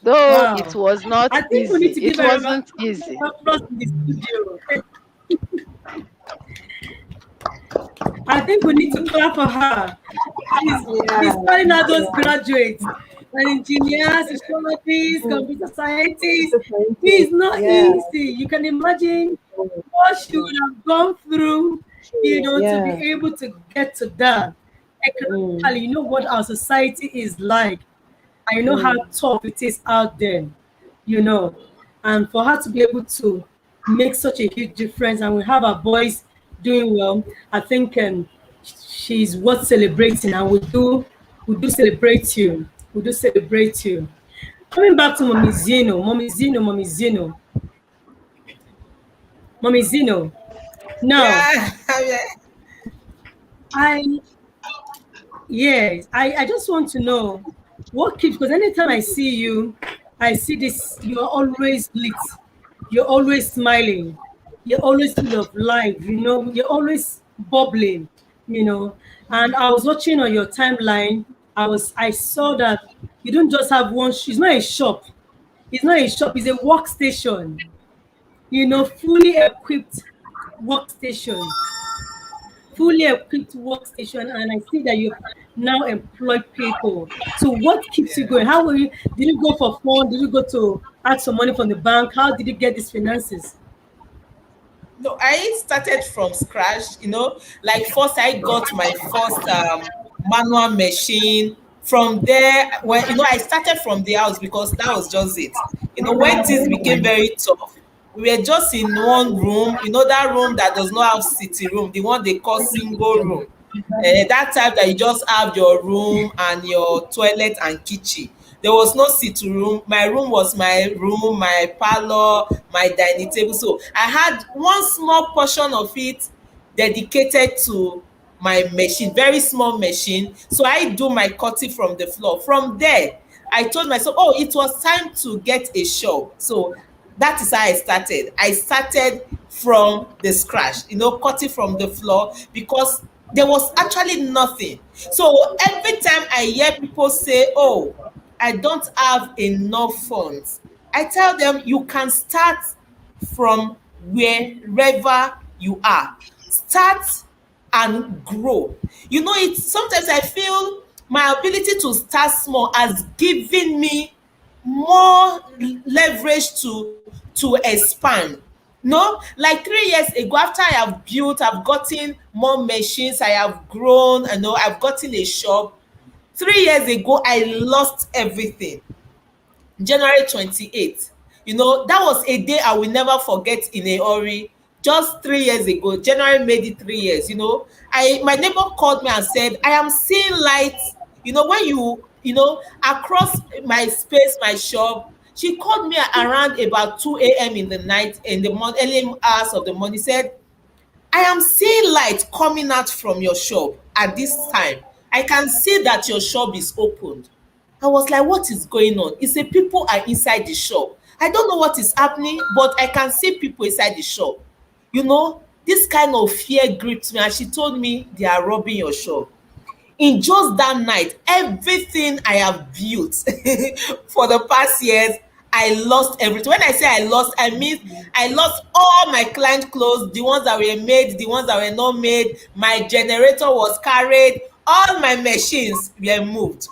Though it Wow. was not I think we easy. need to give It a round of wasn't easy. applause in the studio. I think we need to clap for her. She's calling out those graduates, and engineers, sociologists, computer scientists. It's not Yeah. easy. You can imagine what she would have gone through, to be Yeah. able to get to that. Mm. Economically, you know what our society is like. I know how tough it is out there, you know. And for her to be able to make such a huge difference, and we have our boys doing well, I think she's worth celebrating, and we do celebrate you. We do celebrate you. Coming back to Mommy Zeno, Mommy Zeno, Mommy Zeno, Mommy Zeno. Now, Yeah. Yeah. I yes, I just want to know what keeps, because anytime I see you, I see this, you're always lit, you're always smiling, you're always full of life, you're always bubbling, you know. And I was watching on your timeline, I saw that you don't just have one, it's not a shop, it's a workstation, fully equipped workstation fully equipped workstation, and I see that you've now employed people. So what keeps you going? How will you did you go for fun? Did you go to ask some money from the bank? How did you get these finances? No, I started from scratch, like first I got my first manual machine. From there, when I started from the house because that was just it. When things became very tough, we were just in one room, that room that does not have city room, the one they call single room. That time that you just have your room and your toilet and kitchen. There was no sitting room. My room was my room, my parlor, my dining table. So I had one small portion of it dedicated to my machine, very small machine. So I do my cutting from the floor. From there, I told myself, oh, it was time to get a shop. So that is how I started. I started from the scratch, cutting from the floor because there was actually nothing. So every time I hear people say, oh, I don't have enough funds, I tell them you can start from wherever you are. Start and grow. It's sometimes I feel my ability to start small has given me more leverage to expand. No, like 3 years ago, after I've gotten more machines, I have grown, I've gotten a shop. 3 years ago, I lost everything. January 28th. That was a day I will never forget in a hurry. Just 3 years ago, January made it 3 years. My neighbor called me and said, I am seeing lights, when across my space, my shop. She called me around about 2 a.m. in the night, in the early hours of the morning, said, I am seeing light coming out from your shop at this time. I can see that your shop is opened. I was like, what is going on? He said, people are inside the shop. I don't know what is happening, but I can see people inside the shop. This kind of fear gripped me, and she told me they are robbing your shop. In just that night, everything I have built for the past years, I lost everything. When I say I lost, I mean I lost all my client clothes, the ones that were made, the ones that were not made. My generator was carried. All my machines were moved.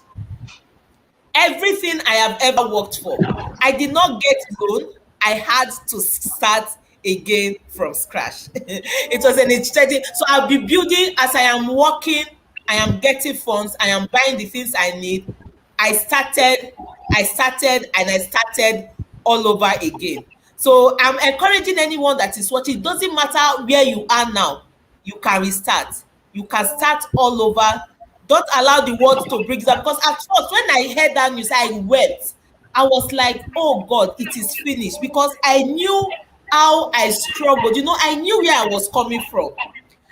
Everything I have ever worked for, I did not get loan. I had to start again from scratch. It was an steady. So I'll be building as I am working. I am getting funds. I am buying the things I need. I started, and I started all over again. So I'm encouraging anyone that is watching. It doesn't matter where you are now. You can restart. You can start all over. Don't allow the world to bring that. Because at first, when I heard that news, I wept. I was like, oh God, it is finished. Because I knew how I struggled. You know, I knew where I was coming from.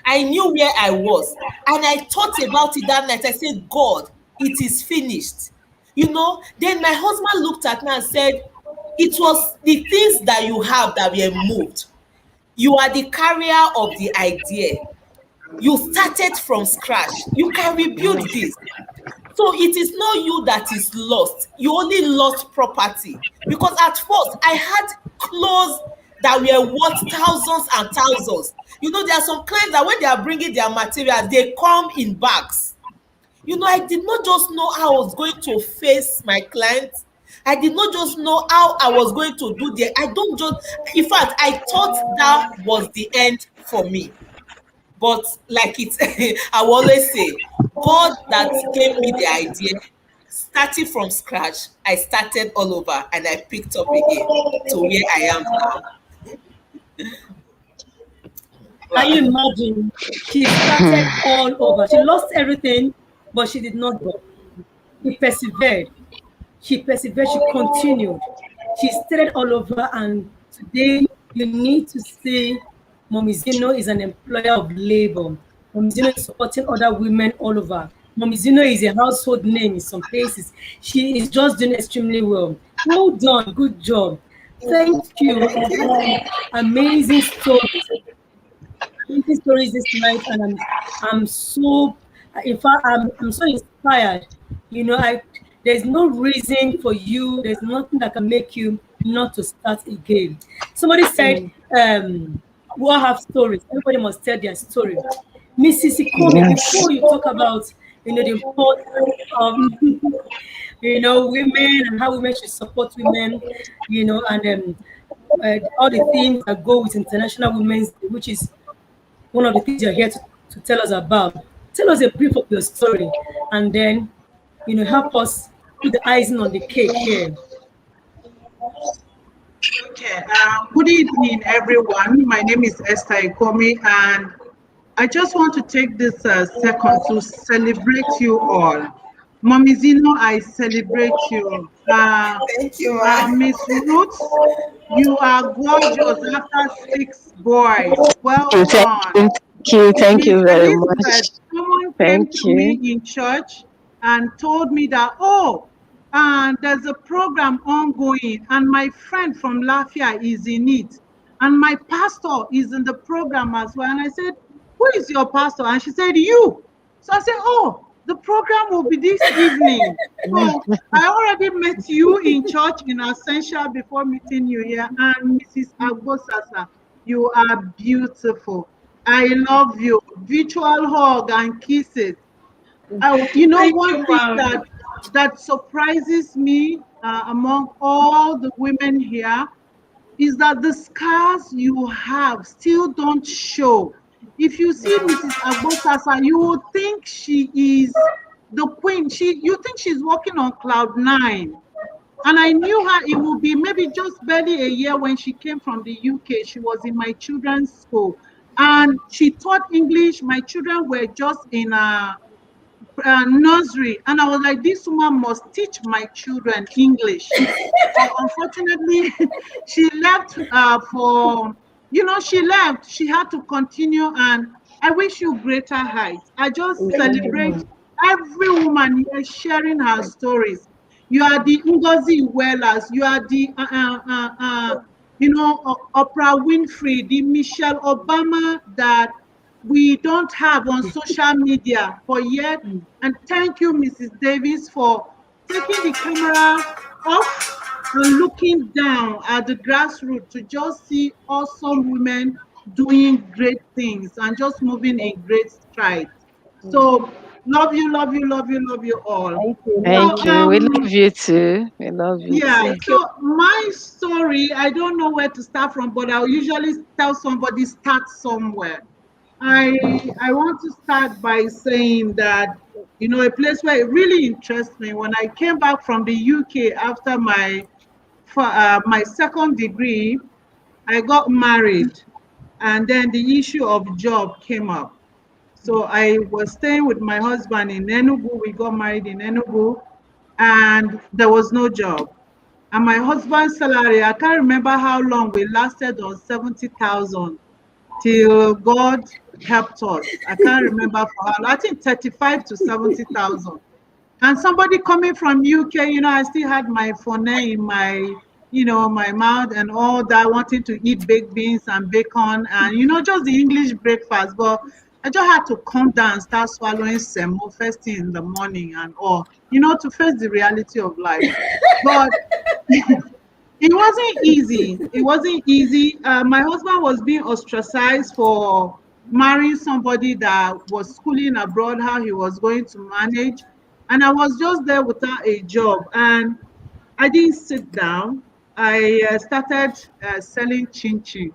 I knew where I was. And I thought about it that night. I said, God, it is finished. You know, then my husband looked at me and said, it was the things that you have that were moved. You are the carrier of the idea. You started from scratch. You can rebuild this. So it is not you that is lost. You only lost property. Because at first, I had clothes that were worth thousands and thousands. You know, there are some clients that when they are bringing their material, they come in bags. You know, I did not just know how I was going to face my clients. I did not just know how I was going to do the. I don't just. In fact, I thought that was the end for me. But like it, I will always say, God that gave me the idea, starting from scratch, I started all over and I picked up again to where I am now. Can you imagine? She started all over. She lost everything, but she did not go. She persevered. She continued. She started all over, and today you need to see Mommy Zeno is an employer of labor. Mommy Zeno is supporting other women all over. Mommy Zeno is a household name in some places. She is just doing extremely well. Well done. Good job. Thank you. Amazing stories. Amazing stories this night, and I'm so, in fact, I'm so inspired. You know, there's no reason for you. There's nothing that can make you not to start again. Somebody said, we all have stories. Everybody must tell their story. Mrs. Ikomi, before you talk about, you know, the importance of, you know, women and how women should support women, you know, and all the things that go with International Women's Day, which is one of the things you're here to tell us about. Tell us a brief of your story, and then, you know, help us put the icing on the cake here. Okay. Good evening, everyone. My name is Esther Ikomi, and I just want to take this second to celebrate you all. Mommy Zeno, I celebrate you. Thank you, Miss Ruth, you are gorgeous after 6 boys. Well done. Thank you very much. Someone came to me in church and told me that, there's a program ongoing, and my friend from Lafia is in it, and my pastor is in the program as well. And I said, who is your pastor? And she said, you. So I said, the program will be this evening. So I already met you in church in Ascension before meeting you here. And Mrs. Agbosasa, you are beautiful. I love you. Virtual hug and kisses. You know, one thing that surprises me among all the women here is that the scars you have still don't show. If you see Mrs. Agbosasa, you would think she is the queen. You think she's walking on cloud 9. And I knew her, it would be maybe just barely a year when she came from the UK. She was in my children's school. And she taught English. My children were just in nursery. And I was like, this woman must teach my children English. Unfortunately, she left she left. She had to continue, and I wish you greater heights. I just celebrate every woman here sharing her stories. You are the Ngozi Wellas. You are the, Oprah Winfrey, the Michelle Obama that we don't have on social media for yet. And thank you, Mrs. Davis, for taking the camera off and looking down at the grassroots to just see awesome women doing great things and just moving in great strides. So love you, love you, love you, love you all. Thank you. Love Thank you. you. We love you too. We love you Yeah, too. so my story, I don't know where to start from, but I'll usually tell somebody start somewhere. I want to start by saying that, you know, a place where it really interests me, when I came back from the UK after my second degree, I got married, and then the issue of job came up. So I was staying with my husband in Enugu. We got married in Enugu, and there was no job. And my husband's salary, I can't remember how long we lasted on 70,000 till God helped us. I can't remember for how long. I think 35 to 70,000. And somebody coming from UK, you know, I still had my phone in my, you know, my mouth and all that, wanting to eat baked beans and bacon and, you know, just the English breakfast. But I just had to calm down and start swallowing semo first thing in the morning and all, you know, to face the reality of life. But it wasn't easy. It wasn't easy. My husband was being ostracized for marrying somebody that was schooling abroad, how he was going to manage. And I was just there without a job. And I didn't sit down. I started selling chin chin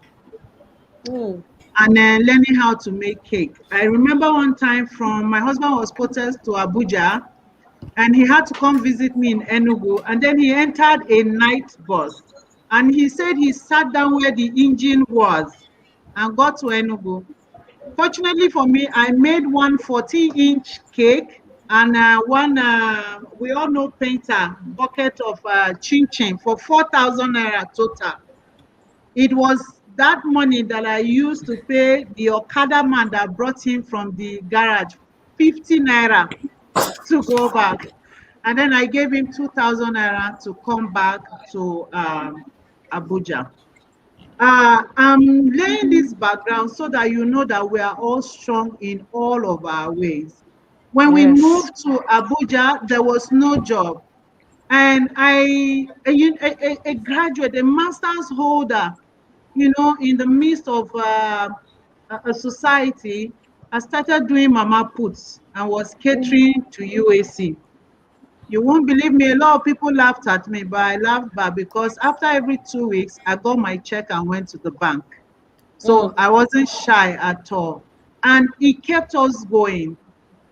Mm. and then learning how to make cake. I remember one time from my husband was posted to Abuja, and he had to come visit me in Enugu. And then he entered a night bus. And he said he sat down where the engine was and got to Enugu. Fortunately for me, I made one 40-inch cake and we all know painter, bucket of chin chin for 4,000 naira total. It was that money that I used to pay the Okada man that brought him from the garage, 50 naira to go back. And then I gave him 2,000 naira to come back to Abuja. I'm laying this background so that you know that we are all strong in all of our ways. When we Yes. moved to Abuja, there was no job. And a graduate, a master's holder, you know, in the midst of a society, I started doing mama puts and was catering to UAC. You won't believe me, a lot of people laughed at me, but I laughed back because after every 2 weeks, I got my check and went to the bank. So I wasn't shy at all. And it kept us going.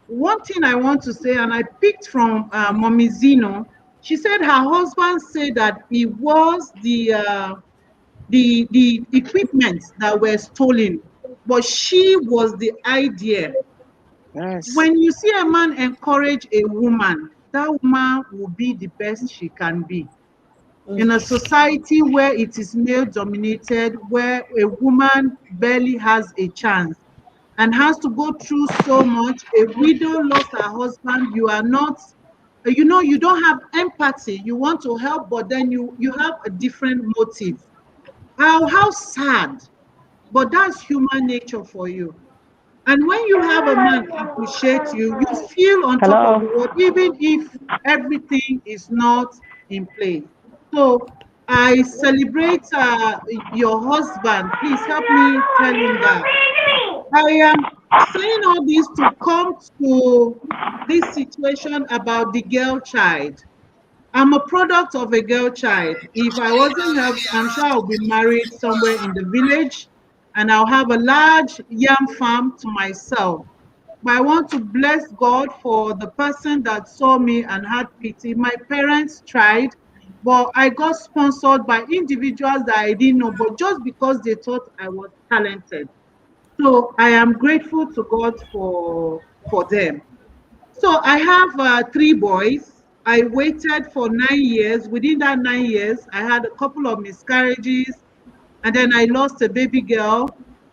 One thing I want to say, and I picked from Mommy Zeno, she said her husband said that it was the equipment that were stolen, but she was the idea. Yes. When you see a man encourage a woman, that woman will be the best she can be. In a society where it is male dominated, where a woman barely has a chance and has to go through so much, a widow lost her husband, you are not, you know, you don't have empathy. You want to help, but then you have a different motive. How sad, but that's human nature for you. And when you have a man appreciate you, you feel on top of the world, even if everything is not in place. So I celebrate your husband. Please help me tell him that. I am saying all this to come to this situation about the girl child. I'm a product of a girl child. If I wasn't helped, I'm sure I'll be married somewhere in the village and I'll have a large yam farm to myself. But I want to bless God for the person that saw me and had pity. My parents tried, but I got sponsored by individuals that I didn't know, but just because they thought I was talented. So I am grateful to God for them. So I have 3 boys. I waited for 9 years. Within that 9 years, I had a couple of miscarriages, and then I lost a baby girl.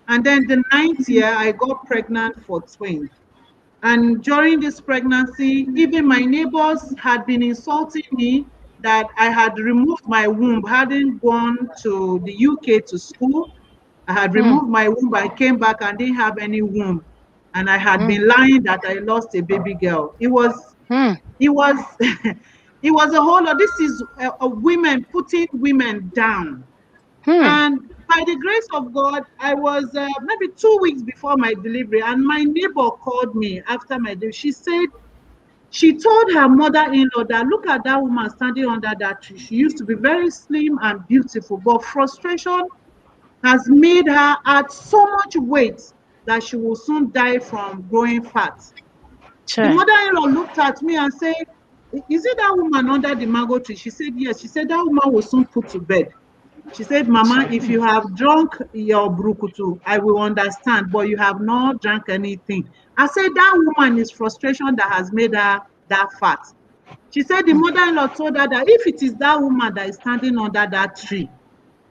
And then the 9th year, I got pregnant for twins. And during this pregnancy, even my neighbors had been insulting me that I had removed my womb, hadn't gone to the UK to school. I had removed my womb, I came back and didn't have any womb. And I had been lying that I lost a baby girl. It was It was a whole lot. This is a women putting women down. Hmm. And by the grace of God, I was maybe 2 weeks before my delivery, and my neighbor called me after my delivery. She said she told her mother-in-law that look at that woman standing under that tree. She used to be very slim and beautiful, but frustration has made her add so much weight that she will soon die from growing fat. The Sure. mother-in-law looked at me and said, is it that woman under the mango tree? She said, yes. She said, that woman will soon put to bed. She said, Mama, if you have drunk your brukutu, I will understand, but you have not drunk anything. I said, that woman is frustration that has made her that fat. She said, the mother-in-law told her that if it is that woman that is standing under that tree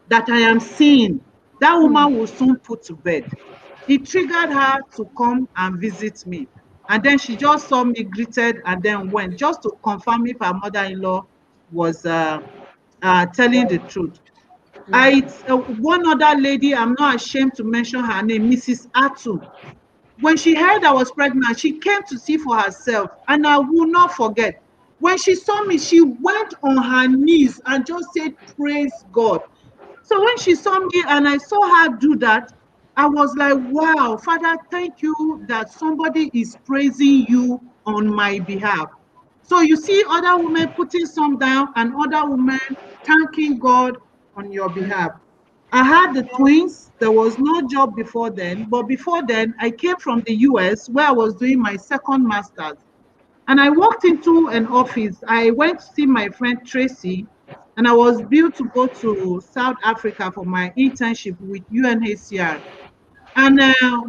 that I am seeing, that woman will soon put to bed. It triggered her to come and visit me. And then she just saw me, greeted, and then went, just to confirm if her mother-in-law was telling the truth. One other lady, I'm not ashamed to mention her name, Mrs. Atu. When she heard I was pregnant, she came to see for herself, and I will not forget. When she saw me, she went on her knees and just said, praise God. So when she saw me and I saw her do that, I was like, wow, Father, thank you that somebody is praising you on my behalf. So you see other women putting some down and other women thanking God on your behalf. I had the twins. There was no job before then, but before then, I came from the US where I was doing my second master's. And I walked into an office. I went to see my friend Tracy, and I was due to go to South Africa for my internship with UNHCR. And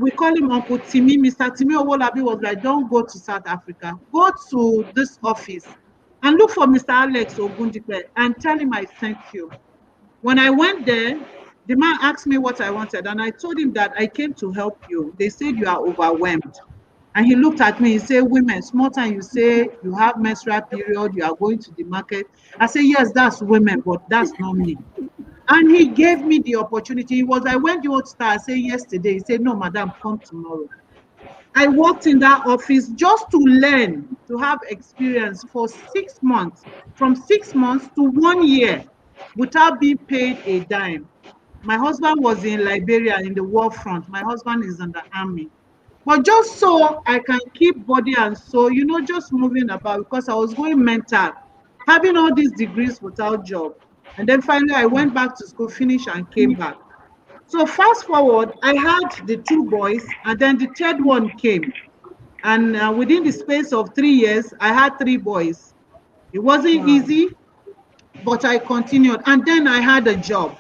we call him Uncle Timmy. Mr. Timmy Owolabi was like, don't go to South Africa. Go to this office and look for Mr. Alex Ogundipe and tell him I thank you. When I went there, the man asked me what I wanted, and I told him that I came to help you. They said you are overwhelmed. And he looked at me, he said, women, small time you say you have menstrual period, you are going to the market. I said, yes, that's women, but that's not me. And he gave me the opportunity. He was like, when do you want to start? I said, yesterday. He said, no, madam, come tomorrow. I worked in that office just to learn, to have experience for 6 months, from 6 months to 1 year, without being paid a dime. My husband was in Liberia in the war front. My husband is in the army. But just so I can keep body and soul, just moving about, because I was going mental, having all these degrees without job. And then finally I went back to school, finished, and came back. So fast forward, I had the 2 boys, and then the third one came. And within the space of 3 years, I had 3 boys. It wasn't easy, but I continued. And then I had a job.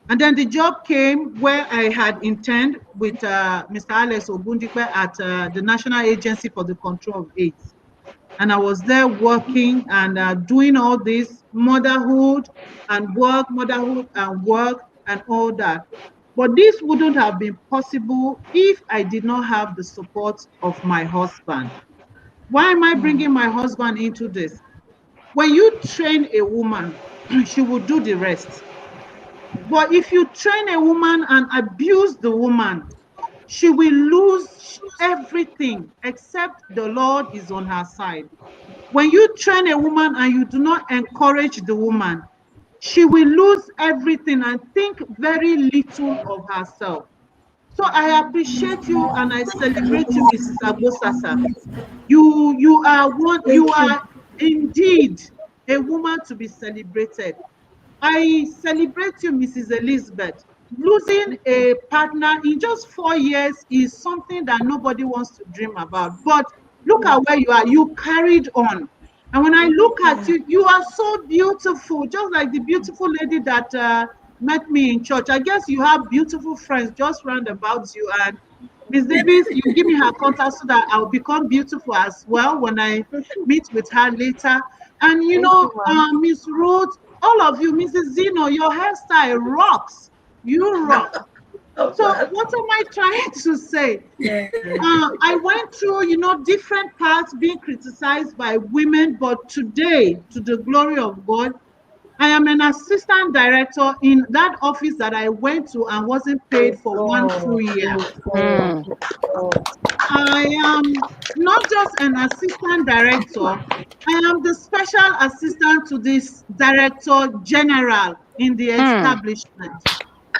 And then the job came where I had interned with Mr. Alex Ogundipe at the National Agency for the Control of AIDS. And I was there working and doing all this motherhood and work and all that. But this wouldn't have been possible if I did not have the support of my husband. Why am I bringing my husband into this? When you train a woman, she will do the rest. But if you train a woman and abuse the woman, she will lose everything except the Lord is on her side. When you train a woman and you do not encourage the woman, she will lose everything and think very little of herself. So I appreciate you and I celebrate you, Mrs. Agosasa. You are indeed a woman to be celebrated. I celebrate you, Mrs. Elizabeth. Losing a partner in just 4 years is something that nobody wants to dream about. But look at where you are. You carried on. And when I look at you, you are so beautiful, just like the beautiful lady that met me in church. I guess you have beautiful friends just round about you. And Miss Davis, you give me her contact so that I'll become beautiful as well when I meet with her later. And Miss Ruth, all of you, Mrs. Zeno, your hairstyle rocks. You rock. So what am I trying to say? I went through, different paths being criticized by women, but today, to the glory of God, I am an assistant director in that office that I went to and wasn't paid for 1 full year. I am not just an assistant director, I am the special assistant to this director general in the establishment.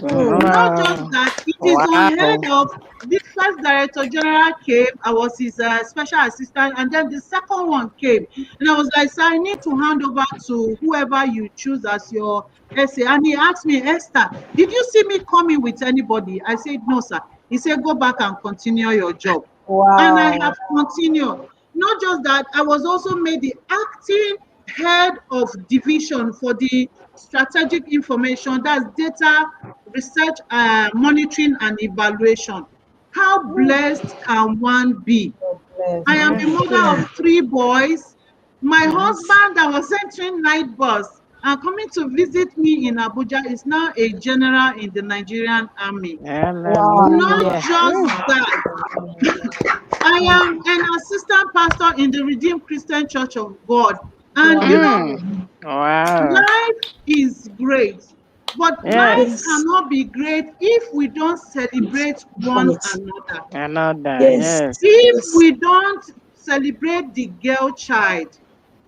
Not just Wow. that, it is Wow. unheard of. The first director general came, I was his special assistant, and then the second one came. And I was like, sir, I need to hand over to whoever you choose as your SA. And he asked me, Esther, did you see me coming with anybody? I said, no, sir. He said, go back and continue your job. And I have continued. Not just that, I was also made the acting head of division for the strategic information, that's data research, monitoring, and evaluation. How blessed can one be? I am a mother of 3 boys. My husband that was entering night bus and coming to visit me in Abuja is now a general in the Nigerian army. Not Hallelujah. just that, I am an assistant pastor in the Redeemed Christian Church of God. And you know, Wow. life is great, but life Yes. cannot be great if we don't celebrate one another. Another. Yes. Yes. If we don't celebrate the girl child,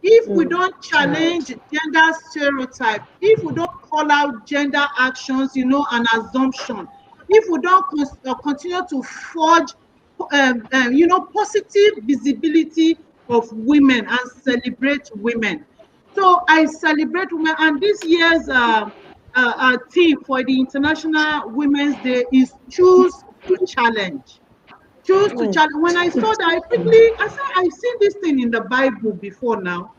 if we don't challenge gender stereotype, if we don't call out gender actions, you know, an assumption, if we don't continue to forge, you know, positive visibility of women and celebrate women. So I celebrate women, and this year's theme for the International Women's Day is choose to challenge. Choose to challenge. When I saw that, I said, I've seen this thing in the Bible before now.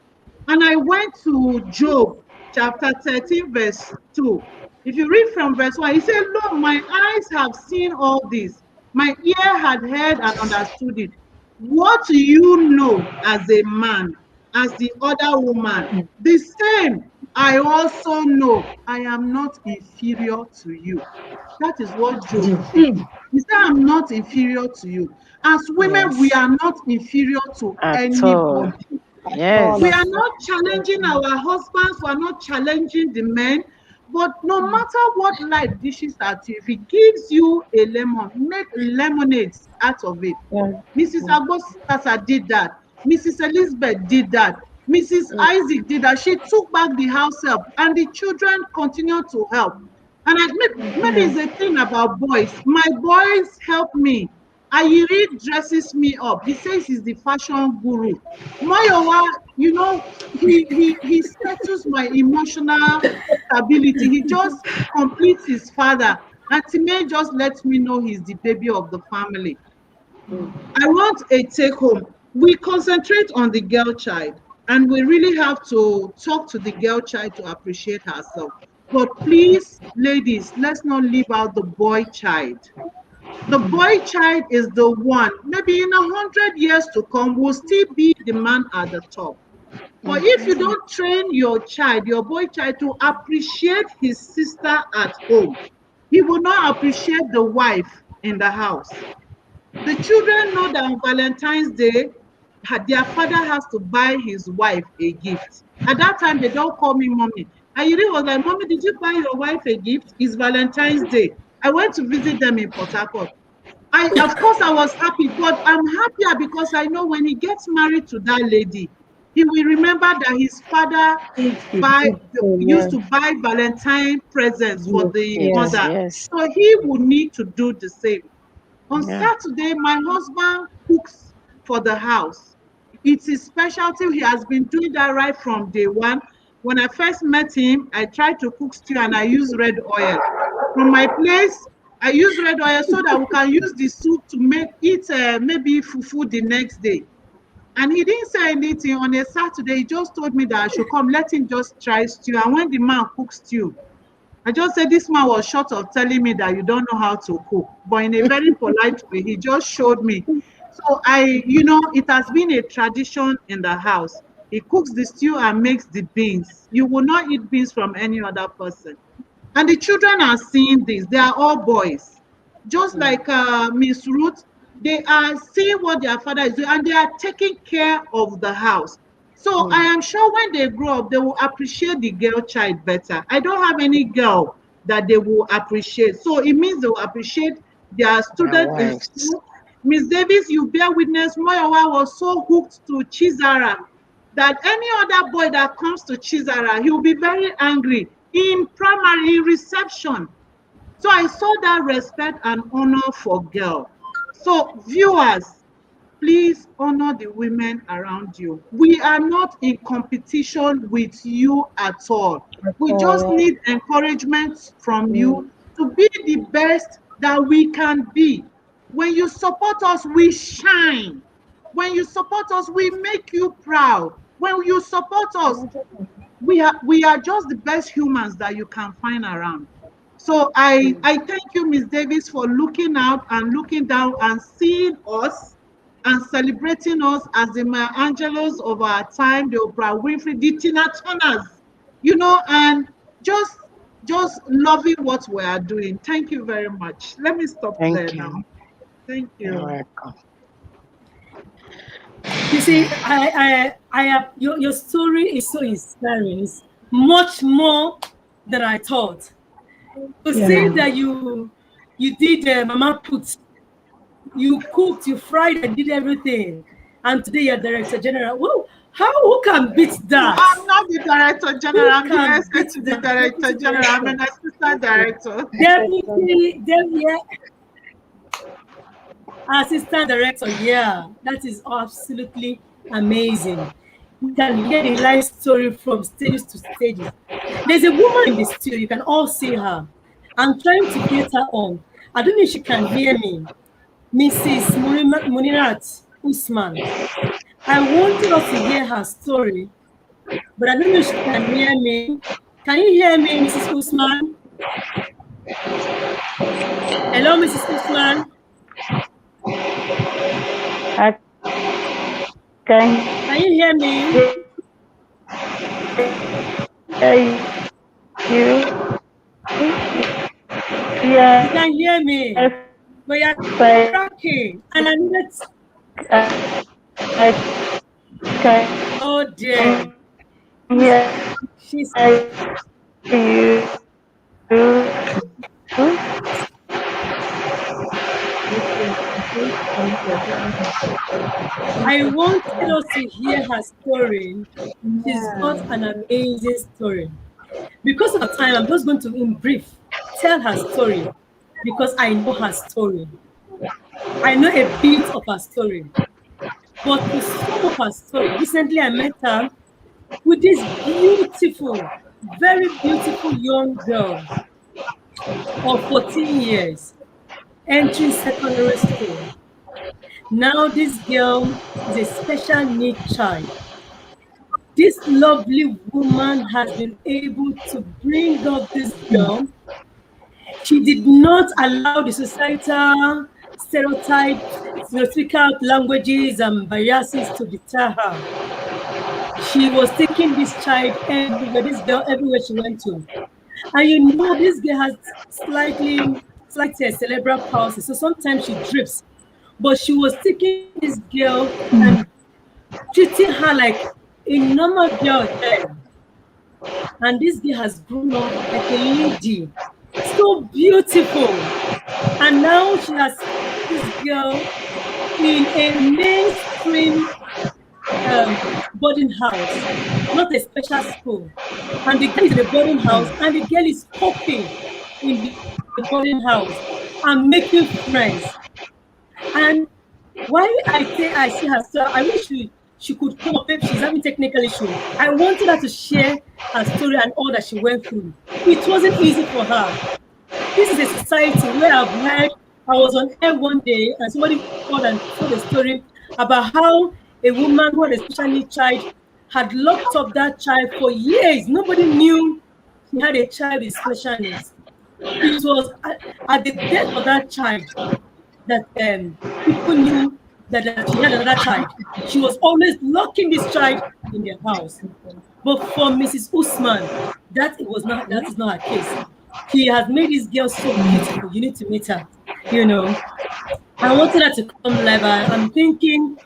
And I went to Job chapter 13, verse 2. If you read from verse 1, he said, Look, my eyes have seen all this. My ear had heard and understood it. What you know as a man, as the other woman, the same I also know. I am not inferior to you. That is what Job said. He said, I'm not inferior to you. As women, we are not inferior to At all. anybody. Yes. We are not challenging our husbands, we are not challenging the men. But no matter what life dishes at you, if it gives you a lemon, make lemonades out of it. Mrs. Agbosasa did that. Mrs. Elizabeth did that. Mrs. Isaac did that. She took back the house help, and the children continued to help. And maybe it's a thing about boys. My boys help me. Ayiri dresses me up. He says he's the fashion guru. Moyowa, you know, he settles my emotional stability. He just completes his father. And Time just lets me know he's the baby of the family. I want a take home. We concentrate on the girl child, and we really have to talk to the girl child to appreciate herself. But please, ladies, let's not leave out the boy child. The boy child is the one, maybe in 100 years to come, will still be the man at the top. But if you don't train your child, your boy child, to appreciate his sister at home, he will not appreciate the wife in the house. The children know that on Valentine's Day, their father has to buy his wife a gift. At that time, they don't call me mommy. Ayiri was like, Mommy, did you buy your wife a gift? It's Valentine's Day. I went to visit them in Port Harcourt. Of course, I was happy, but I'm happier because I know when he gets married to that lady, he will remember that his father used to buy Valentine presents for the mother. Yes. So he will need to do the same. On Saturday, my husband cooks for the house. It's his specialty. He has been doing that right from day one. When I first met him, I tried to cook stew and I used red oil. From my place, I use red oil so that we can use the soup to make it maybe fufu the next day. And he didn't say anything on a Saturday. He just told me that I should come, let him just try stew. And when the man cooks stew, I just said this man was short of telling me that you don't know how to cook. But in a very polite way, he just showed me. So it has been a tradition in the house. He cooks the stew and makes the beans. You will not eat beans from any other person. And the children are seeing this. They are all boys. Just like Miss Ruth, they are seeing what their father is doing and they are taking care of the house. So I am sure when they grow up, they will appreciate the girl child better. I don't have any girl that they will appreciate. So it means they will appreciate their students in school. Miss Davis, you bear witness, Moyowa was so hooked to Chizara that any other boy that comes to Chizara, he will be very angry in primary reception. So I saw that respect and honor for girl. So viewers, please honor the women around you. We are not in competition with you at all. We just need encouragement from you to be the best that we can be. When you support us, we shine. When you support us, we make you proud. When you support us, we are just the best humans that you can find around. So I thank you, Miss Davis, for looking out and looking down and seeing us and celebrating us as the Maya Angelos of our time, the Oprah Winfrey, the Tina Turners, and just loving what we are doing. Thank you very much. Let me stop there now. Thank you. You're welcome. You see, I have your story is so inspiring. It's much more than I thought. To say that you did Mama Put, you cooked, you fried, and did everything, and today you're Director General. Whoa, who can beat that? I'm not the Director General. I'm the Director General. I'm an Assistant Director. Deputy, yeah. Assistant Director, yeah, that is absolutely amazing. You can hear the life story from stages to stages. There's a woman in the studio, you can all see her. I'm trying to get her on. I don't know if she can hear me. Mrs. Munirat Usman. I wanted us to hear her story, but I don't know if she can hear me. Can you hear me, Mrs. Usman? Hello, Mrs. Usman. Can you hear me? Yeah. You can hear me. But you're talking. And I needed. Oh dear. Yeah. She's. I wanted us to hear her story. She's got an amazing story. Because of time, I'm just going to, in brief, tell her story because I know her story. I know a bit of her story. But to sum up her story, recently I met her with this beautiful, very beautiful young girl of 14 years entering secondary school. Now this girl is a special needs child. This lovely woman has been able to bring up this girl. She did not allow the societal stereotypes, stereotypical languages and biases to deter her. She was taking this child everywhere, this girl everywhere she went to. And you know, this girl has slightly cerebral palsy, so sometimes she drips. But she was taking this girl and treating her like a normal girl then. And this girl has grown up like a lady, so beautiful. And now she has this girl in a mainstream boarding house, not a special school. And the girl is in a boarding house, and the girl is coping in the boarding house and making friends. And why I say I see her, so I wish she could come up if she's having technical issues. I wanted her to share her story and all that she went through. It wasn't easy for her. This is a society where I've heard, I was on air one day and somebody called and told a story about how a woman who had a special needs child had locked up that child for years. Nobody knew she had a child with special needs. It was at the death of that child that people knew that she had another child. She was always locking this child in their house. But for Mrs. Usman, that is not her case. She has made this girl so beautiful. You need to meet her. You know, I wanted her to come live. I'm thinking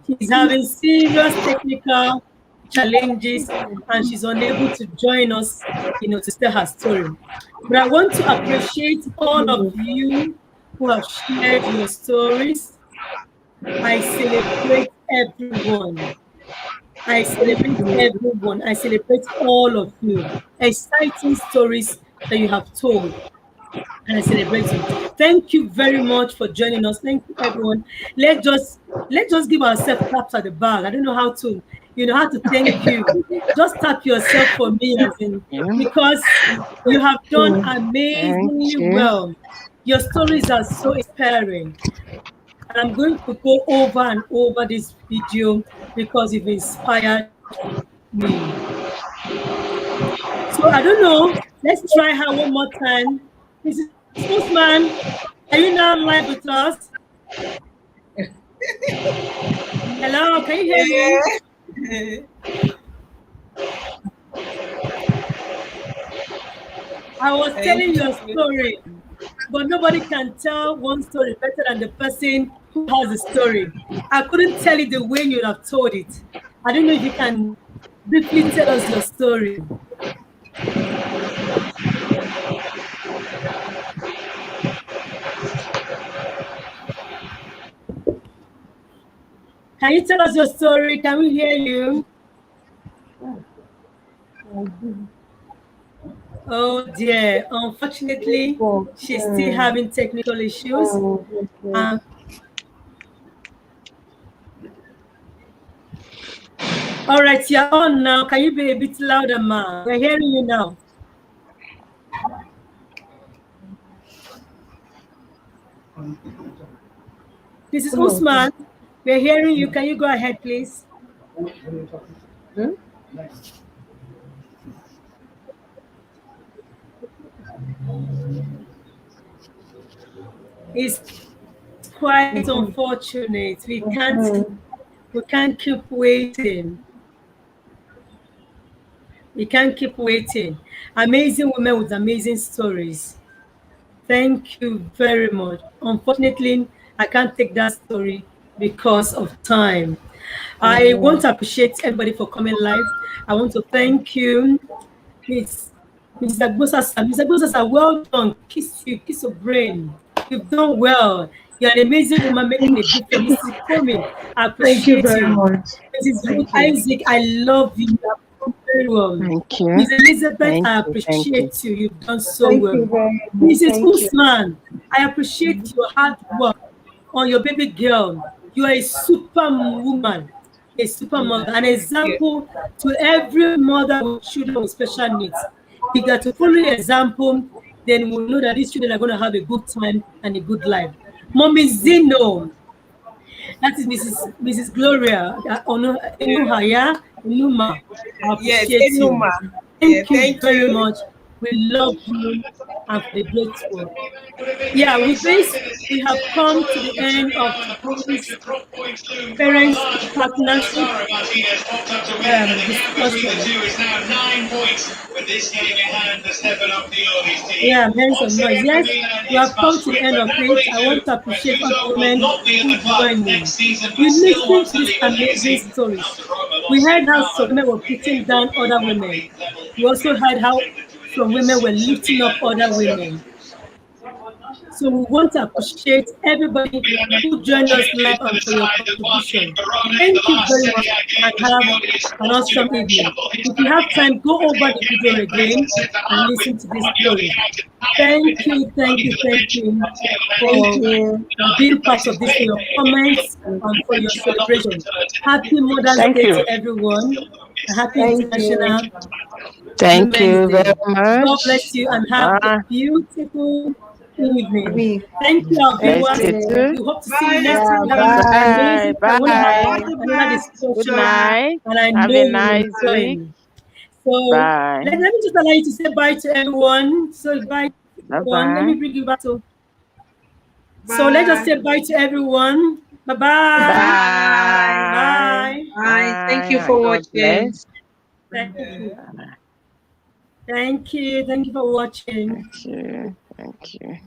she's having serious technical challenges and she's unable to join us, you know, to tell her story. But I want to appreciate all of you who have shared your stories. I celebrate everyone. I celebrate everyone. I celebrate all of you. Exciting stories that you have told, and I celebrate you. Thank you very much for joining us. Thank you, everyone. Let's just give ourselves claps at the back. I don't know how to, how to thank you. Just tap yourself for me, as in, because you have done Thank amazingly you. well. Your stories are so inspiring. And I'm going to go over and over this video because you've inspired me. So I don't know. Let's try her one more time. Mrs. Usman, are you now live with us? Hello, can you hear me? I was telling your story, but nobody can tell one story better than the person who has the story. I couldn't tell it the way you'd have told it. I don't know if you can briefly tell us your story. Can you tell us your story? Can we hear you? Oh dear, unfortunately, she's still having technical issues. All right, you're on now. Can you be a bit louder, ma? We're hearing you now. This is Usman. We're hearing you. Can you go ahead, please? It's quite unfortunate. We can't keep waiting. We can't keep waiting. Amazing women with amazing stories. Thank you very much. Unfortunately, I can't take that story because of time. I want to appreciate everybody for coming live. I want to thank you, Miss Agbosasa. Miss Agbosasa, well done. Kiss you, kiss your brain. You've done well. You're an amazing woman making a difference. Mrs. Comey, I Thank you appreciate very you. much. Mrs. Thank Ruth you. Isaac, I love you. You have done very well. Thank you. Miss Elizabeth, Thank I you. Thank you. appreciate you. You've done so well. Mrs. Usman, I appreciate your hard work on your baby girl. You are a super woman, a super mother, an example to every mother with children with special needs. If they're to follow your example, then we'll know that these children are going to have a good time and a good life. Mommy Zeno, that is Mrs. Gloria Enuha, yeah? Enuma. I Yes, appreciate you. Enuma. Thank you Thank very you. much. We love you and for the great work. Yeah, with this, we have come to the end of today's parents partnership discussion. Yeah, I'm hearing some noise. Yes, we have come to the end of it. I want to appreciate all the women who joined me. We listened to these amazing stories. We heard how some women were putting down other women. We also heard how some women were lifting up other women. So we want to appreciate everybody who joined us live and for your contribution. Thank you very much and have an awesome evening. If you have time, go over the video again and listen to this story. Thank you for being part of this, for your comments and for your celebration. Happy Mother's Day to everyone. And happy International Thank you Women's Day. very much. God bless you and have a beautiful evening. Thank you, our Bless you viewers. too. We hope to see you next Bye, time. We have everyone. an amazing Bye. time. We're going to have Bye. another discussion. Good night. And I Have know a you will nice join. week. So Bye. let me just allow you to say bye to everyone. So bye to everyone. Let me Bye-bye. bring you back to. So let's just say bye to everyone. Bye-bye. Bye. Bye. Bye. Thank you for God watching. bless. Thank you. Thank you. Thank you for watching. Thank you. Thank you.